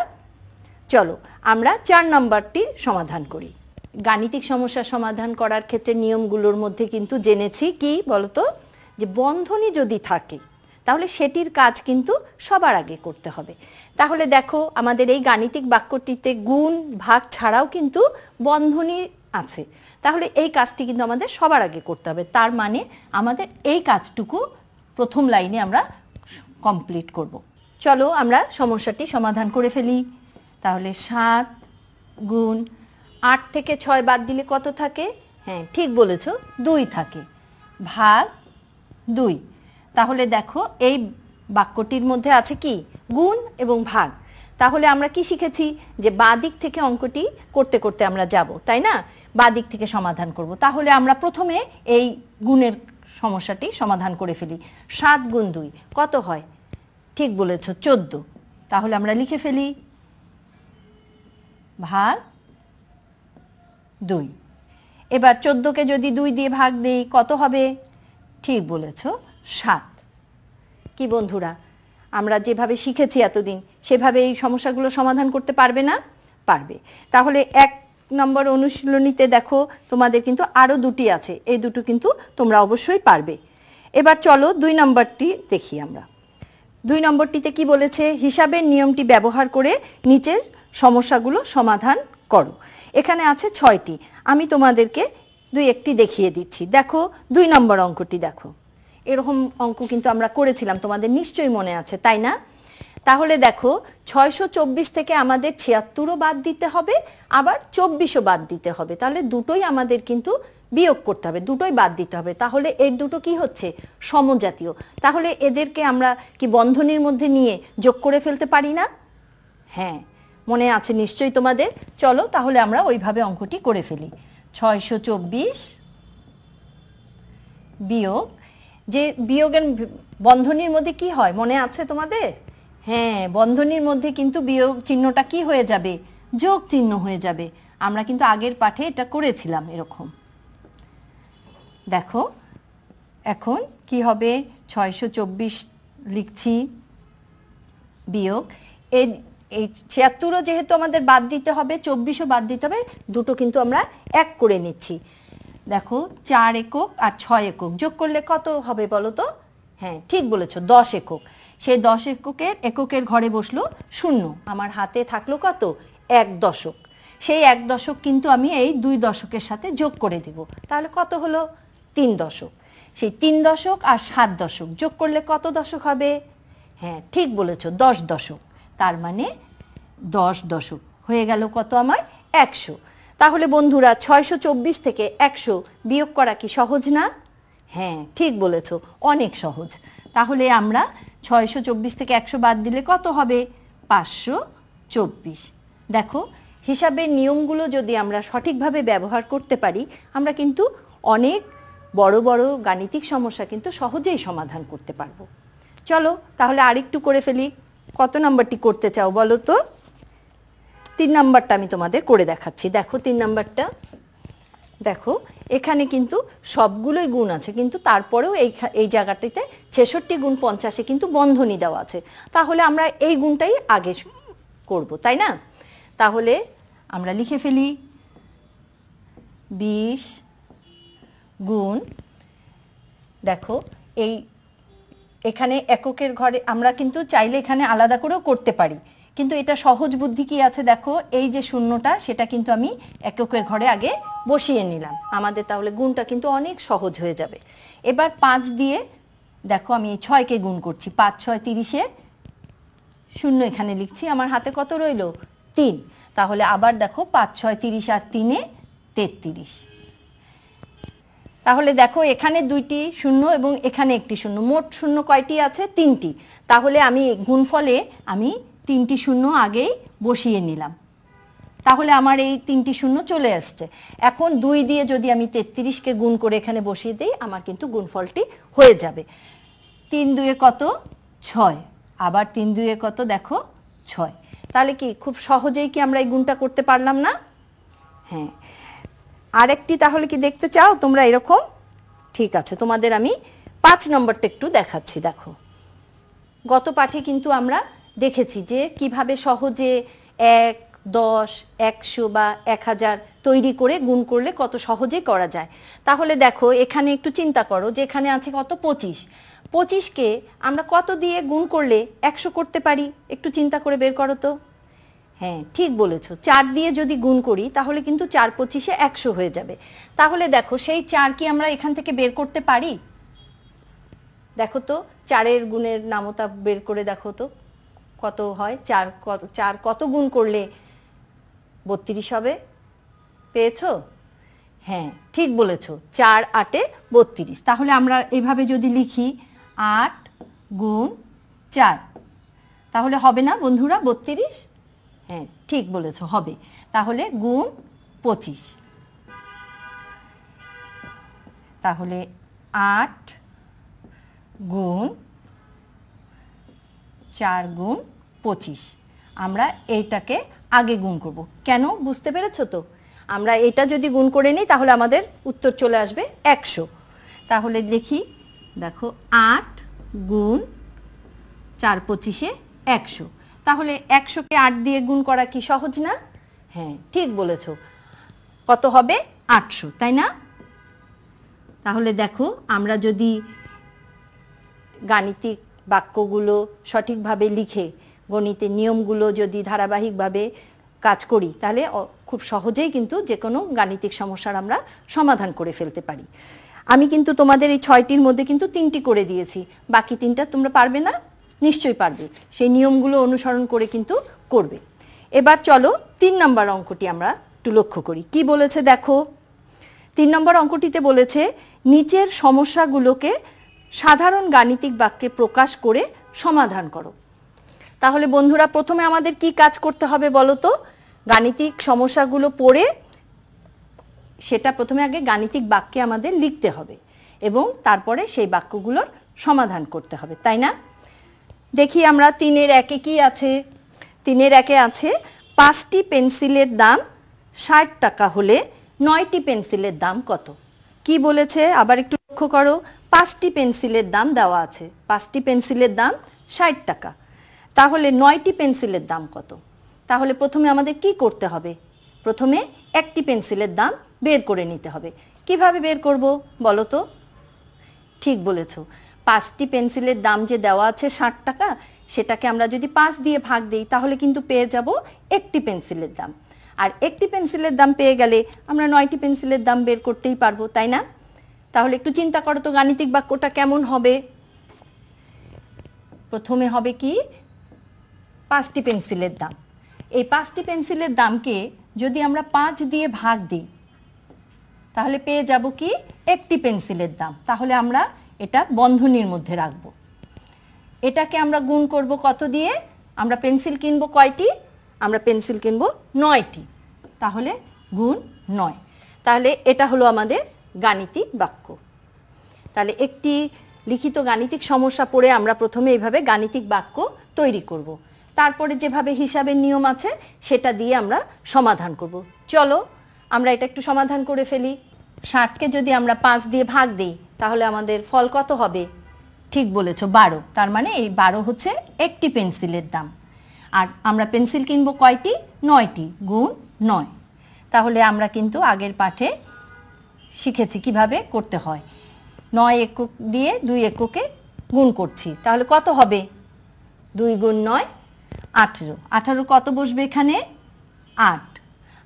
চলো আমরা 4 নম্বরটির সমাধান করি। গাণিতিক সমস্যা সমাধান করার ক্ষেত্রে নিয়মগুলোর মধ্যে কিন্তু জেনেছি কি বলতো, যে বন্ধনী যদি থাকে তাহলে সেটির কাজ কিন্তু সবার আগে করতে হবে। তাহলে দেখো আমাদের এই গাণিতিক বাক্যটিতে গুণ ভাগ ছাড়াও কিন্তু বন্ধনী আছে, তাহলে এই কাজটি কিন্তু আমাদের সবার আগে করতে হবে। তার মানে আমাদের এই কাজটুকু প্রথম লাইনে আমরা কমপ্লিট করব। চলো আমরা সমস্যাটি সমাধান করে ফেলি। তাহলে 7 গুণ 8 থেকে 6 বাদ দিলে কত থাকে? হ্যাঁ ঠিক বলেছো, 2 থাকে, ভাগ 2। তাহলে দেখো এই বাক্যটির মধ্যে আছে কি? গুণ এবং ভাগ। তাহলে আমরা কি শিখেছি? যে বাঁ দিক থেকে অঙ্কটি করতে করতে আমরা যাব, তাই না? বাঁ দিক থেকে সমাধান করব। তাহলে আমরা প্রথমে এই গুণের সমস্যাটি সমাধান করে ফেলি। 7 গুণ 2 কত হয়? ঠিক বলেছো, 14। তাহলে আমরা লিখে ফেলি ভাগ 2। এবার 14কে যদি 2 দিয়ে ভাগ দেই কত হবে? ঠিক বলেছো, 7। কি বন্ধুরা, আমরা যেভাবে শিখেছি এতদিন সেভাবে এই সমস্যাগুলো সমাধান করতে পারবে না? পারবে। তাহলে 1 নম্বর অনুশীলনীতে দেখো তোমাদের কিন্তু আরও 2টি আছে, এই দুটো কিন্তু তোমরা অবশ্যই পারবে। এবার চলো 2 নম্বরটি দেখি আমরা। 2 নম্বরটিতে কি বলেছে? হিসাবের নিয়মটি ব্যবহার করে নিচের সমস্যাগুলো সমাধান করো। এখানে আছে 6টি, আমি তোমাদেরকে 2-1টি দেখিয়ে দিচ্ছি। দেখো 2 নম্বর অঙ্কটি দেখো, এরকম অঙ্ক কিন্তু আমরা করেছিলাম, তোমাদের নিশ্চয়ই মনে আছে, তাই না? তাহলে দেখো 624 থেকে আমাদের 76ও বাদ দিতে হবে, আবার 24ও বাদ দিতে হবে। তাহলে দুটোই আমাদের কিন্তু বিয়োগ করতে হবে, দুটোই বাদ দিতে হবে। তাহলে এই দুটো কি হচ্ছে? সমজাতীয়। তাহলে এদেরকে আমরা কি বন্ধনীর মধ্যে নিয়ে যোগ করে ফেলতে পারি না? হ্যাঁ মনে আছে নিশ্চয়ই তোমাদের। চলো তাহলে আমরা ওইভাবে অঙ্কটি করে ফেলি। 624 বিয়োগ, যে বিয়োগের বন্ধনীর মধ্যে কি হয় মনে আছে তোমাদের? হ্যাঁ বন্ধনীর মধ্যে কিন্তু বিয়োগ চিহ্নটা কি হয়ে যাবে? যোগ চিহ্ন হয়ে যাবে। আমরা কিন্তু আগের পাঠে এটা করেছিলাম এরকম। দেখো এখন কি হবে? 624 লিখছি বিয়োগ এই 76ও যেহেতু আমাদের বাদ দিতে হবে, 24ও বাদ দিতে হবে, দুটো কিন্তু আমরা এক করে নিচ্ছি। দেখো 4 একক আর 6 একক যোগ করলে কত হবে বলো তো? হ্যাঁ ঠিক বলেছো, 10 একক। সেই 10 এককের ঘরে বসলো শূন্য, আমার হাতে থাকলো কত 1 দশক। সেই 1 দশক কিন্তু আমি এই 2 দশকের সাথে যোগ করে দিব, তাহলে কত হলো 3 দশক। সেই 3 দশক আর 7 দশক যোগ করলে কত দশক হবে? হ্যাঁ ঠিক বলেছো 10 দশক। তার মানে 10 দশক হয়ে গেল কত আমার 100। তাহলে বন্ধুরা 624 থেকে 100 বিয়োগ করা কি সহজ না? হ্যাঁ ঠিক বলেছো, অনেক সহজ। তাহলে আমরা 624 থেকে 100 বাদ দিলে কত হবে? 524। দেখো হিসাবের নিয়মগুলো যদি আমরা সঠিকভাবে ব্যবহার করতে পারি, আমরা কিন্তু অনেক বড় বড় গাণিতিক সমস্যা কিন্তু সহজেই সমাধান করতে পারবো। চলো তাহলে আরেকটু করে ফেলি। কত নাম্বারটি করতে চাও বলো তো? 3 নাম্বারটা আমি তোমাদের করে দেখাচ্ছি। দেখো 3 নাম্বারটা, দেখো এখানে কিন্তু সবগুলোই গুণ আছে, কিন্তু তারপরেও এই জায়গাটিতে 66 গুণ 50-এ কিন্তু বন্ধনী দেওয়া আছে। তাহলে আমরা এই গুণটাই আগে করব, তাই না? তাহলে আমরা লিখে ফেলি 20 গুণ, দেখো এখানে এককের ঘরে আমরা কিন্তু চাইলে এখানে আলাদা করেও করতে পারি, কিন্তু এটা সহজ বুদ্ধি কি আছে দেখো, এই যে শূন্যটা সেটা কিন্তু আমি এককের ঘরে আগে বসিয়ে নিলাম, আমাদের তাহলে গুণটা কিন্তু অনেক সহজ হয়ে যাবে। এবার 5 দিয়ে দেখো আমি 6কে গুণ করছি, 5 6 30-এ শূন্য এখানে লিখছি, আমার হাতে কত রইল 3। তাহলে আবার দেখো 5 6 30 আর 3-এ 33। তাহলে দেখো এখানে 2টি শূন্য এবং এখানে একটি শূন্য, মোট শূন্য কয়টি আছে? 3টি। তাহলে আমি গুণফলে আমি 3টি শূন্য আগেই বসিয়ে নিলাম, তাহলে আমার এই 3টি শূন্য চলে আসছে। এখন 2 দিয়ে যদি আমি 33-কে গুণ করে এখানে বসিয়ে দিই, আমার কিন্তু গুণফলটি হয়ে যাবে। 3 2-এ কত 6, আবার 3 2-এ কত দেখো 6। তাহলে কি খুব সহজেই কি আমরা এই গুণটা করতে পারলাম না? হ্যাঁ। আরেকটি তাহলে কি দেখতে চাও তোমরা এরকম? ঠিক আছে, তোমাদের আমি 5 নম্বরটা একটু দেখাচ্ছি। দেখো গত পাঠে কিন্তু আমরা দেখেছি যে কিভাবে সহজে 1 10 100 বা 1000 তৈরি করে গুণ করলে কত সহজেই করা যায়। তাহলে দেখো এখানে একটু চিন্তা করো যে এখানে আছে কত 25, 25কে আমরা কত দিয়ে গুণ করলে 100 করতে পারি? একটু চিন্তা করে বের করো তো। হ্যাঁ ঠিক বলেছো, 4 দিয়ে যদি গুণ করি তাহলে কিন্তু 4 25-এ 100 হয়ে যাবে। তাহলে দেখো সেই 4 কি আমরা এখান থেকে বের করতে পারি? দেখো তো 4-এর গুণের নামতা বের করে দেখো তো কত হয়। 4 কত গুণ করলে 32 হবে? পেয়েছো? হ্যাঁ ঠিক বলেছো, 4 8 এ 32। তাহলে আমরা এইভাবে যদি লিখি 8 গুণ 4, তাহলে হবে না বন্ধুরা 32? হ্যাঁ ঠিক বলেছো হবে। তাহলে গুণ 25, তাহলে 8 গুণ 4 গুণ 25। আমরা এইটাকে আগে গুণ করব, কেন বুঝতে পেরেছো তো? আমরা এটা যদি গুণ করে নিই তাহলে আমাদের উত্তর চলে আসবে 100। তাহলে দেখি, দেখো 8 গুণ 4 25-এ 100। তাহলে 100-কে 8 দিয়ে গুণ করা কি সহজ না? হ্যাঁ ঠিক বলেছো, কত হবে 800, তাই না? তাহলে দেখো আমরা যদি গাণিতিক বাক্যগুলো সঠিকভাবে লিখে গণিতের নিয়মগুলো যদি ধারাবাহিকভাবে কাজ করি, তাহলে খুব সহজেই কিন্তু যে কোনো গাণিতিক সমস্যার আমরা সমাধান করে ফেলতে পারি। আমি কিন্তু তোমাদের এই 6টির মধ্যে কিন্তু 3টি করে দিয়েছি, বাকি 3টা তোমরা পারবে না? নিশ্চয়ই পারবে, সেই নিয়মগুলো অনুসরণ করে কিন্তু করবে। এবার চলো 3 নম্বর অঙ্কটি আমরা একটু লক্ষ্য করি। কি বলেছে দেখো, 3 নম্বর অঙ্কটিতে বলেছে নিচের সমস্যাগুলোকে সাধারণ গাণিতিক বাক্যে প্রকাশ করে সমাধান করো। তাহলে বন্ধুরা প্রথমে আমাদের কি কাজ করতে হবে বলো তো? গাণিতিক সমস্যাগুলো পড়ে সেটা প্রথমে আগে গাণিতিক বাক্যে আমাদের লিখতে হবে এবং তারপরে সেই বাক্যগুলোর সমাধান করতে হবে, তাই না? দেখি আমরা 3-এর 1-এ কি আছে। 3-এর 1-এ আছে 5টি পেন্সিলের দাম 60 টাকা হলে 9টি পেন্সিলের দাম কত? কি বলেছে আবার একটু লক্ষ্য করো, 5টি পেন্সিলের দাম দেওয়া আছে, 5টি পেন্সিলের দাম 60 টাকা, তাহলে 9টি পেন্সিলের দাম কত? তাহলে প্রথমে আমাদের কি করতে হবে? প্রথমে একটি পেন্সিলের দাম বের করে নিতে হবে। কিভাবে বের করব বলো তো? ঠিক বলেছো, 5টি পেন্সিলের দাম যে দেওয়া আছে 60 টাকা, সেটাকে আমরা যদি 5 দিয়ে ভাগ দিই তাহলে কিন্তু পেয়ে যাব একটি পেন্সিলের দাম। আর একটি পেন্সিলের দাম পেয়ে গেলে আমরা 9টি পেন্সিলের দাম বের করতেই পারবো, তাই না? তাহলে একটু চিন্তা করো তো গাণিতিক বাক্যটা কেমন হবে। প্রথমে হবে কি 5টি পেন্সিলের দাম। এই 5টি পেন্সিলের দামকে যদি আমরা 5 দিয়ে ভাগ দিই তাহলে পেয়ে যাব কি একটি পেন্সিলের দাম। তাহলে আমরা এটা বন্ধনীর মধ্যে রাখবো। এটাকে আমরা গুণ করব কত দিয়ে? আমরা পেন্সিল কিনবো কয়টি? আমরা পেন্সিল কিনবো 9টি। তাহলে গুণ 9। তাহলে এটা হলো আমাদের গাণিতিক বাক্য। তাহলে একটি লিখিত গাণিতিক সমস্যা পড়ে আমরা প্রথমে এইভাবে গাণিতিক বাক্য তৈরি করব। তারপরে যেভাবে হিসাবের নিয়ম আছে সেটা দিয়ে আমরা সমাধান করব। চলো আমরা এটা একটু সমাধান করে ফেলি। 60কে যদি আমরা 5 দিয়ে ভাগ দিই তাহলে আমাদের ফল কত হবে? ঠিক বলেছো, 12। তার মানে এই 12 হচ্ছে একটি পেন্সিলের দাম। আর আমরা পেন্সিল কিনবো কয়টি? 9টি, গুণ 9। তাহলে আমরা কিন্তু আগের পাঠে শিখেছি কিভাবে করতে হয়। 9 একক দিয়ে 2 এককে গুণ করছি, তাহলে কত হবে? 2 গুণ 9 18। 18 কত বসবে এখানে? 8।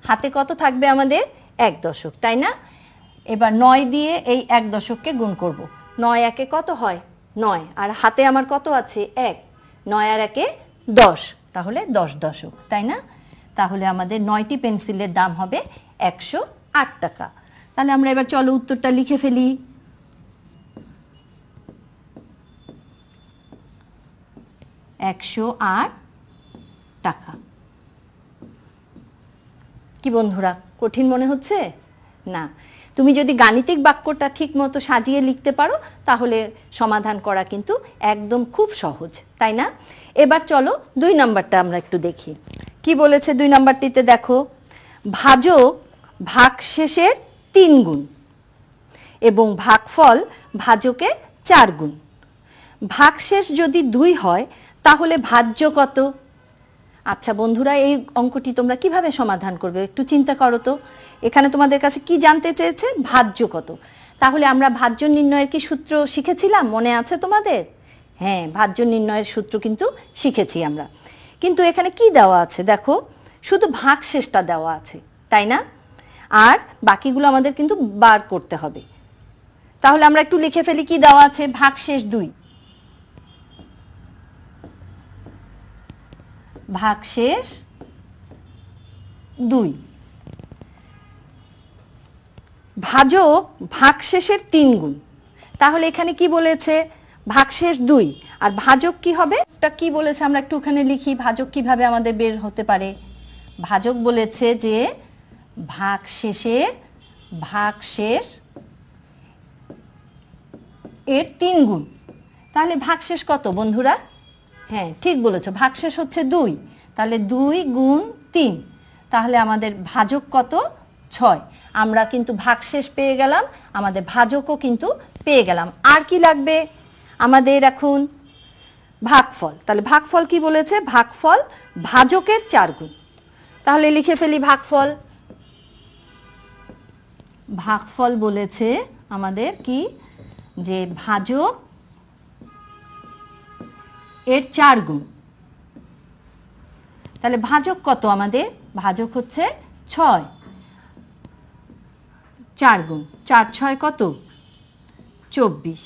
হাতে কত থাকবে আমাদের? 1 দশক, তাই না? এবার 9 দিয়ে এই 1 দশককে গুণ করব। 9 একে কত হয়? 9। আর হাতে আমার কত আছে? 1। 9 আর 1 10, তাহলে 10 দশক, তাই না? তাহলে আমাদের 9টি পেন্সিলের দাম হবে 108 টাকা। তাহলে আমরা এবার চলো উত্তরটা লিখে ফেলি। $108 টাকা। কি বন্ধুরা, কঠিন মনে হচ্ছে? না, তুমি যদি গাণিতিক বাক্যটা ঠিক মতো সাজিয়ে লিখতে পারো তাহলে সমাধান করা কিন্তু একদম খুব সহজ, তাই না? এবার চলো 2 নাম্বারটা আমরা একটু দেখি। কি বলেছে 2 নাম্বারটিতে? দেখো, ভাজক ভাগশেষের 3 গুণ এবং ভাগফল ভাজকের 4 গুণ। ভাগশেষ যদি 2 হয় তাহলে ভাজ্য কত? আচ্ছা বন্ধুরা, এই অঙ্কটি তোমরা কিভাবে সমাধান করবে একটু চিন্তা করো তো। এখানে তোমাদের কাছে কি জানতে চেয়েছে? ভাজ্য কত। তাহলে আমরা ভাজ্য নির্ণয়ের কি সূত্র শিখেছিলাম, মনে আছে তোমাদের? হ্যাঁ, ভাজ্য নির্ণয়ের সূত্র কিন্তু শিখেছি আমরা। কিন্তু এখানে কি দেওয়া আছে দেখো, শুধু ভাগশেষটা দেওয়া আছে, তাই না? আর বাকিগুলো আমাদের কিন্তু বার করতে হবে। তাহলে আমরা একটু লিখে ফেলি কি দেওয়া আছে। ভাগশেষ 2, ভাগশেষ 2। ভাজক ভাগশেষের 3 গুণ। তাহলে এখানে কি বলেছে? ভাগশেষ 2 আর ভাজক কি হবে? এটা কি বলেছে আমরা একটু ওখানে লিখি। ভাজক কিভাবে আমাদের বের হতে পারে? ভাজক বলেছে যে ভাগশেষ এর 3 গুণ। তাহলে ভাগশেষ কত বন্ধুরা? হ্যাঁ, ঠিক বলেছো, ভাগশেষ হচ্ছে 2। তাহলে 2 গুণ 3, তাহলে আমাদের ভাজক কত? 6। আমরা কিন্তু ভাগশেষ পেয়ে গেলাম, আমাদের ভাজকও কিন্তু পেয়ে গেলাম। আর কি লাগবে আমাদের এখন? ভাগফল। তাহলে ভাগফল কি বলেছে? ভাগফল ভাজকের 4 গুণ। তাহলে লিখে ফেলি ভাগফল। ভাগফল বলেছে আমাদের কি, যে ভাজক এর 4 গুণ। তাহলে ভাজক কত আমাদের? ভাজক হচ্ছে 6। 4 গুণ 4 6 কত? 24।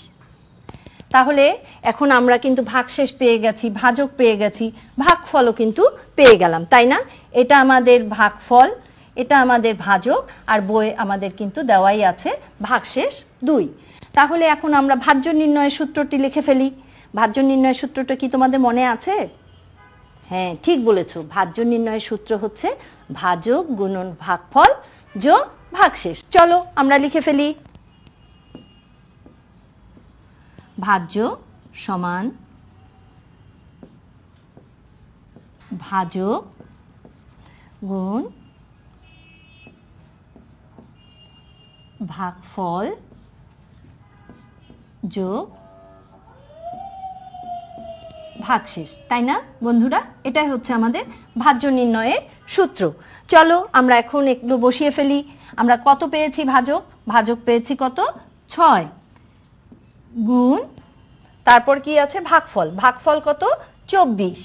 তাহলে এখন আমরা কিন্তু ভাগশেষ পেয়ে গেছি, ভাজক পেয়ে গেছি, ভাগফলও কিন্তু পেয়ে গেলাম, তাই না? এটা আমাদের ভাগফল, এটা আমাদের ভাজক, আর বইয়ে আমাদের কিন্তু দেওয়াই আছে ভাগশেষ 2। তাহলে এখন আমরা ভাজ্য নির্ণয়ের সূত্রটি লিখে ফেলি। ভাজ্য নির্ণয়ের সূত্রটা কি তোমাদের মনে আছে? হ্যাঁ, ঠিক বলেছো, ভাজ্য নির্ণয়ের সূত্র হচ্ছে ভাজক গুণন ভাগফল যোগ ভাগশেষ। চলো আমরা লিখে ফেলি। ভাজ্য সমান ভাজক গুণ ভাগফল যোগ ভাগশেষ, তাই না বন্ধুরা? এটাই হচ্ছে আমাদের ভাজ্য নির্ণয়ের সূত্র। চলো আমরা এখন একটু বসিয়ে ফেলি। আমরা কত পেয়েছি ভাজক? ভাজক পেয়েছি কত? 6 গুণ তারপর কি আছে ভাগফল, ভাগফল কত 24,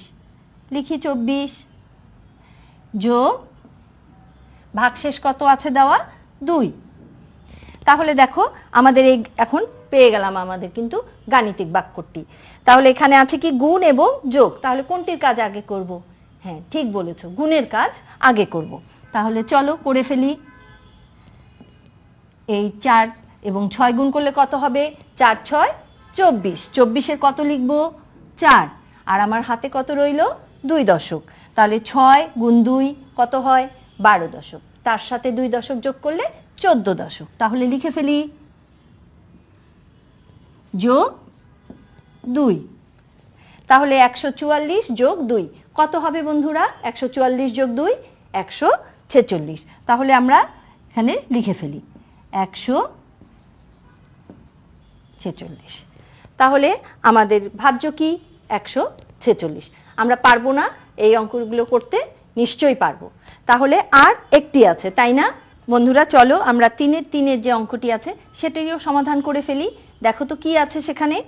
লিখি 24 যোগ ভাগশেষ কত আছে দেওয়া 2। তাহলে দেখো আমাদের এই এখন পেয়ে গেলাম আমাদের কিন্তু গাণিতিক বাক্যটি। তাহলে এখানে আছে কি গুণ এবং যোগ, তাহলে কোনটির কাজ আগে করব? হ্যাঁ ঠিক বলেছো, গুণের কাজ আগে করব। তাহলে চলো করে ফেলি। এই 4 এবং 6 গুণ করলে কত হবে? 4 6 24, 24-এর কত লিখব 4, আর আমার হাতে কত রইল 2 দশক। তাহলে 6 গুণ 2 কত হয় 12 দশক, তার সাথে 2 দশক যোগ করলে 14 দশক। তাহলে লিখে ফেলি যোগ 2, তাহলে 144 যোগ 2 কত হবে বন্ধুরা? 144 যোগ 2 146। তাহলে আমরা এখানে লিখে ফেলি 146। তাহলে আমাদের ভাজ্য কি 146। আমরা পারবো না এই অঙ্কগুলো করতে? নিশ্চয়ই পারবো। তাহলে আর একটি আছে তাই না বন্ধুরা? চলো আমরা 3-এর যে অঙ্কটি আছে সেটিও সমাধান করে ফেলি। দেখো তো কি আছে সেখানে।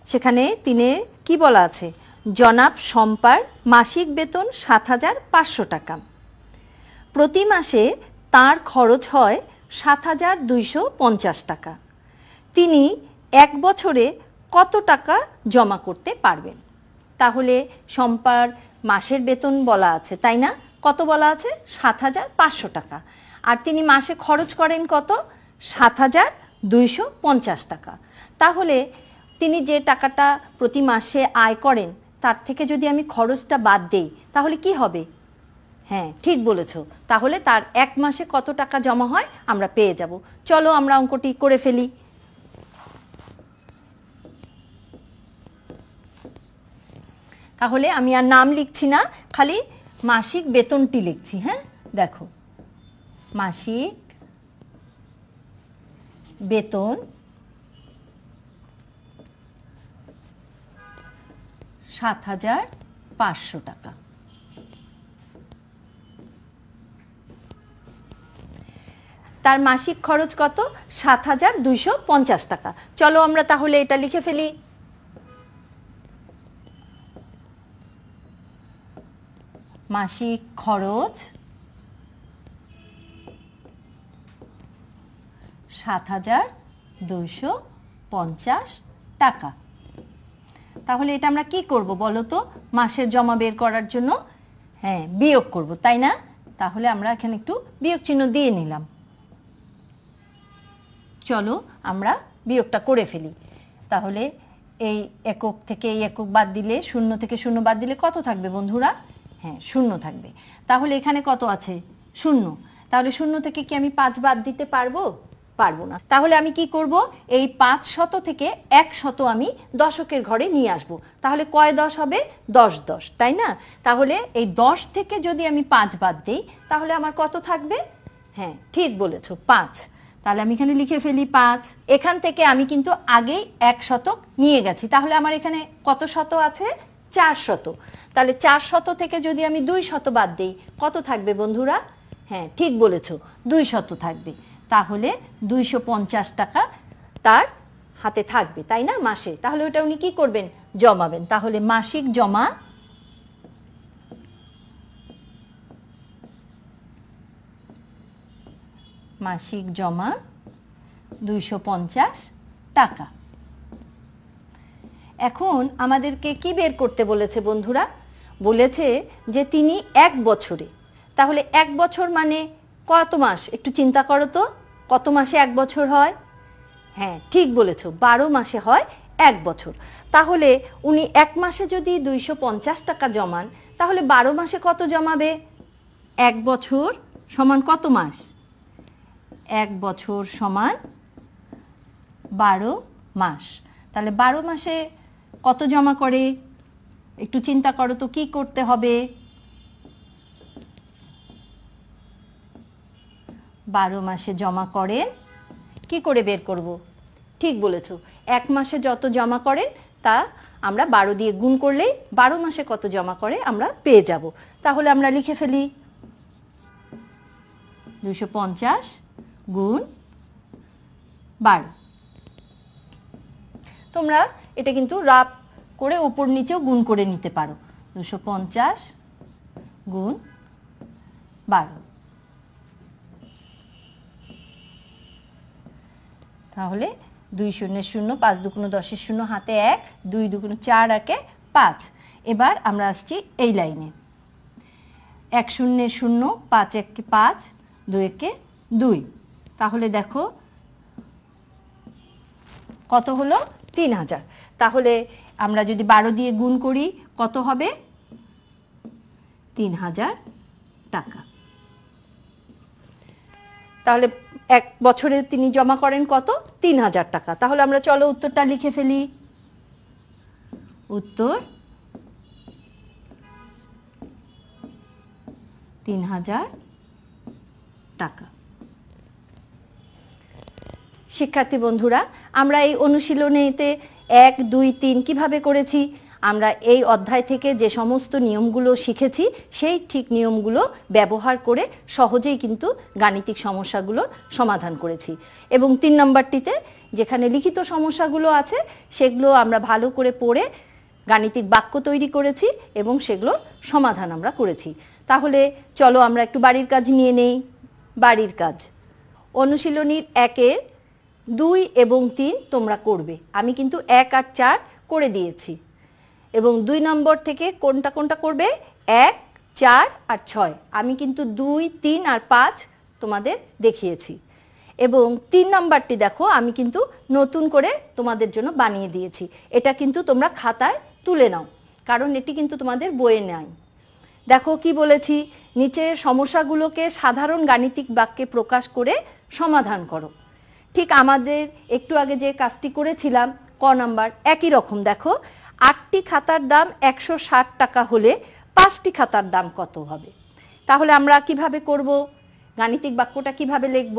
সেখানে 3-এ কি বলা আছে? জনাব শম্পার মাসিক বেতন ৭৫০০ টাকা, প্রতি মাসে তার খরচ হয় ৭২৫০ টাকা, তিনি ১ বছরে কত টাকা জমা করতে পারবেন? তাহলে শম্পার মাসের বেতন বলা আছে তাই না? কত বলা আছে? ৭৫০০ টাকা, আর তিনি মাসে খরচ করেন কত? ৭২৫০ টাকা। তাহলে তিনি যে টাকাটা প্রতি মাসে আয় করেন তার থেকে যদি আমি খরচটা বাদ দেই তাহলে কি হবে? হ্যাঁ ঠিক বলেছো, তাহলে তার 1 মাসে কত টাকা জমা হয় আমরা পেয়ে যাব। চলো আমরা অঙ্কটি করে ফেলি। তাহলে আমি আর নাম লিখছি না, খালি মাসিক বেতনটি লিখছি। হ্যাঁ দেখো, মাসিক বেতন ৭৫০০ টাকা। তার মাসিক খরচ কত? ৭২৫০ টাকা। চলো আমরা তাহলে এটা লিখে ফেলি। মাসিক খরচ ৭২৫০ টাকা। তাহলে এটা আমরা কি করব বলো তো? মাসের জমা বের করার জন্য হ্যাঁ বিয়োগ করব তাই না? তাহলে আমরা এখানে একটু বিয়োগ চিহ্ন দিয়ে নিলাম। চলো আমরা বিয়োগটা করে ফেলি। তাহলে এই একক থেকে এই একক বাদ দিলে, 0 থেকে 0 বাদ দিলে কত থাকবে বন্ধুরা? হ্যাঁ 0 থাকবে। তাহলে এখানে কত আছে? 0। তাহলে 0 থেকে কি আমি 5 বাদ দিতে পারবো? পারবো না। তাহলে আমি কি করব? এই 500 থেকে 100 আমি দশকের ঘরে নিয়ে আসব। তাহলে কয় 10 হবে? 10 10 তাই না? তাহলে এই 10 থেকে যদি আমি 5 বাদ দিই তাহলে আমার কত থাকবে? হ্যাঁ ঠিক বলেছো 5। তাহলে আমি এখানে লিখে ফেলি 5। এখান থেকে আমি কিন্তু আগেই 1 শতক নিয়ে গেছি, তাহলে আমার এখানে কত শত আছে? 4 শত। তাহলে 4 শত থেকে যদি আমি 2 শত বাদ দিই কত থাকবে বন্ধুরা? হ্যাঁ ঠিক বলেছো 2 শত থাকবে। তাহলে 250 টাকা তার হাতে থাকবে তাই না মাসে? তাহলে ওটা উনি কি করবেন? জমাবেন। তাহলে মাসিক জমা মাসিক জমা 250 টাকা। এখন আমাদেরকে কি বের করতে বলেছে বন্ধুরা? বলেছে যে তিনি 1 বছরে, তাহলে 1 বছর মানে কত মাস? একটু চিন্তা করো তো, কত মাসে 1 বছর হয়? হ্যাঁ ঠিক বলেছো 12 মাসে হয় 1 বছর। তাহলে উনি 1 মাসে যদি 250 টাকা জমান তাহলে 12 মাসে কত জমাবে? 1 বছর সমান কত মাস? 1 বছর সমান 12 মাস। তাহলে 12 মাসে কত জমা করে? একটু চিন্তা করো তো কি করতে হবে? 12 মাসে জমা করেন, কি করে বের করব? ঠিক বলেছো 1 মাসে যত জমা করেন তা আমরা 12 দিয়ে গুণ করলেই 12 মাসে কত জমা করে আমরা পেয়ে যাব। তাহলে আমরা লিখে ফেলি 250 গুণ 12। তোমরা এটা কিন্তু রাফ করে উপর নিচেও গুণ করে নিতে পারো। 250 গুণ 12, তাহলে 2 শূন্যের 0, 5 দুগুণ 10-এর 0, হাতে 1, 2 দুগুণ 4, একে 5। এবার আমরা আসছি এই লাইনে, 1 শূন্যের 0, 5 একে 5, 2 একে 2, তাহলে দেখো কত হলো? 3000। তাহলে আমরা যদি 12 দিয়ে গুণ করি কত হবে? 3000 টাকা। তাহলে এক বছরে তিনি জমা করেন কত? 3000 টাকা। তাহলে আমরা চলো উত্তরটা লিখে ফেলি। উত্তর 3000 টাকা। শিক্ষার্থী বন্ধুরা, আমরা এই অনুশীলনীতে 1, 2, 3 কিভাবে করেছি? আমরা এই অধ্যায় থেকে যে সমস্ত নিয়মগুলো শিখেছি সেই ঠিক নিয়মগুলো ব্যবহার করে সহজেই কিন্তু গাণিতিক সমস্যাগুলোর সমাধান করেছি। এবং 3 নম্বরটিতে যেখানে লিখিত সমস্যাগুলো আছে সেগুলো আমরা ভালো করে পড়ে গাণিতিক বাক্য তৈরি করেছি এবং সেগুলোর সমাধান আমরা করেছি। তাহলে চলো আমরা একটু বাড়ির কাজ নিয়ে নেই। বাড়ির কাজ অনুশীলনীর 1-এর 2 এবং 3 তোমরা করবে। আমি কিন্তু 1 আর 4 করে দিয়েছি। এবং 2 নম্বর থেকে কোনটা কোনটা করবে? 1, 4 আর 6। আমি কিন্তু 2, 3 আর 5 তোমাদের দেখিয়েছি। এবং 3 নম্বরটি দেখো আমি কিন্তু নতুন করে তোমাদের জন্য বানিয়ে দিয়েছি। এটা কিন্তু তোমরা খাতায় তুলে নাও, কারণ এটি কিন্তু তোমাদের বইয়ে নাই। দেখো কি বলেছি, নিচের সমস্যাগুলোকে সাধারণ গাণিতিক বাক্যে প্রকাশ করে সমাধান করো। ঠিক আমাদের একটু আগে যে কাজটি করেছিলাম ক নাম্বার, একই রকম। দেখো 8টি খাতার দাম 160 টাকা হলে 5টি খাতার দাম কত হবে? তাহলে আমরা কিভাবে করব? গাণিতিক বাক্যটা কিভাবে লিখব?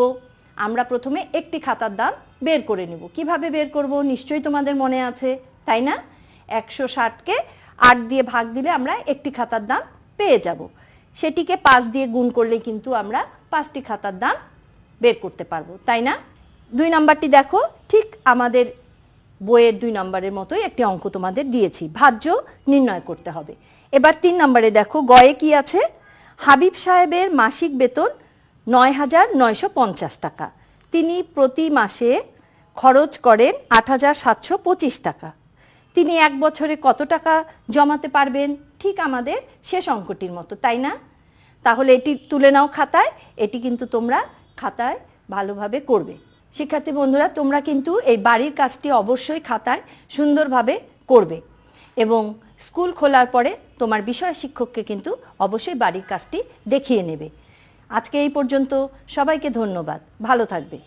আমরা প্রথমে একটি খাতার দাম বের করে নেব। কিভাবে বের করব নিশ্চয়ই তোমাদের মনে আছে, তাই না? 160কে 8 দিয়ে ভাগ দিলে আমরা একটি খাতার দাম পেয়ে যাব। সেটিকে 5 দিয়ে গুণ করলে কিন্তু আমরা 5টি খাতার দাম বের করতে পারবো, তাই না? 2 নাম্বারটি দেখো, ঠিক আমাদের বইয়ের 2 নম্বরের মতোই একটি অঙ্ক তোমাদের দিয়েছি, ভাজ্য নির্ণয় করতে হবে। এবার 3 নম্বরে দেখো গয়ে কি আছে? হাবিব সাহেবের মাসিক বেতন ৯,৯৫০ টাকা। তিনি প্রতি মাসে খরচ করেন ৮,৭২৫ টাকা। তিনি এক বছরে কত টাকা জমাতে পারবেন? ঠিক আমাদের শেষ অঙ্কটির মতো, তাই না? তাহলে এটি তুলে নাও খাতায়। এটি কিন্তু তোমরা খাতায় ভালোভাবে করবে। শিক্ষার্থী বন্ধুরা, তোমরা কিন্তু এই বাড়ির কাজটি অবশ্যই খাতায় সুন্দরভাবে করবে এবং স্কুল খোলার পরে তোমার বিষয় শিক্ষককে কিন্তু অবশ্যই বাড়ির কাজটি দেখিয়ে নেবে। আজকে এই পর্যন্ত, সবাইকে ধন্যবাদ, ভালো থাকবে।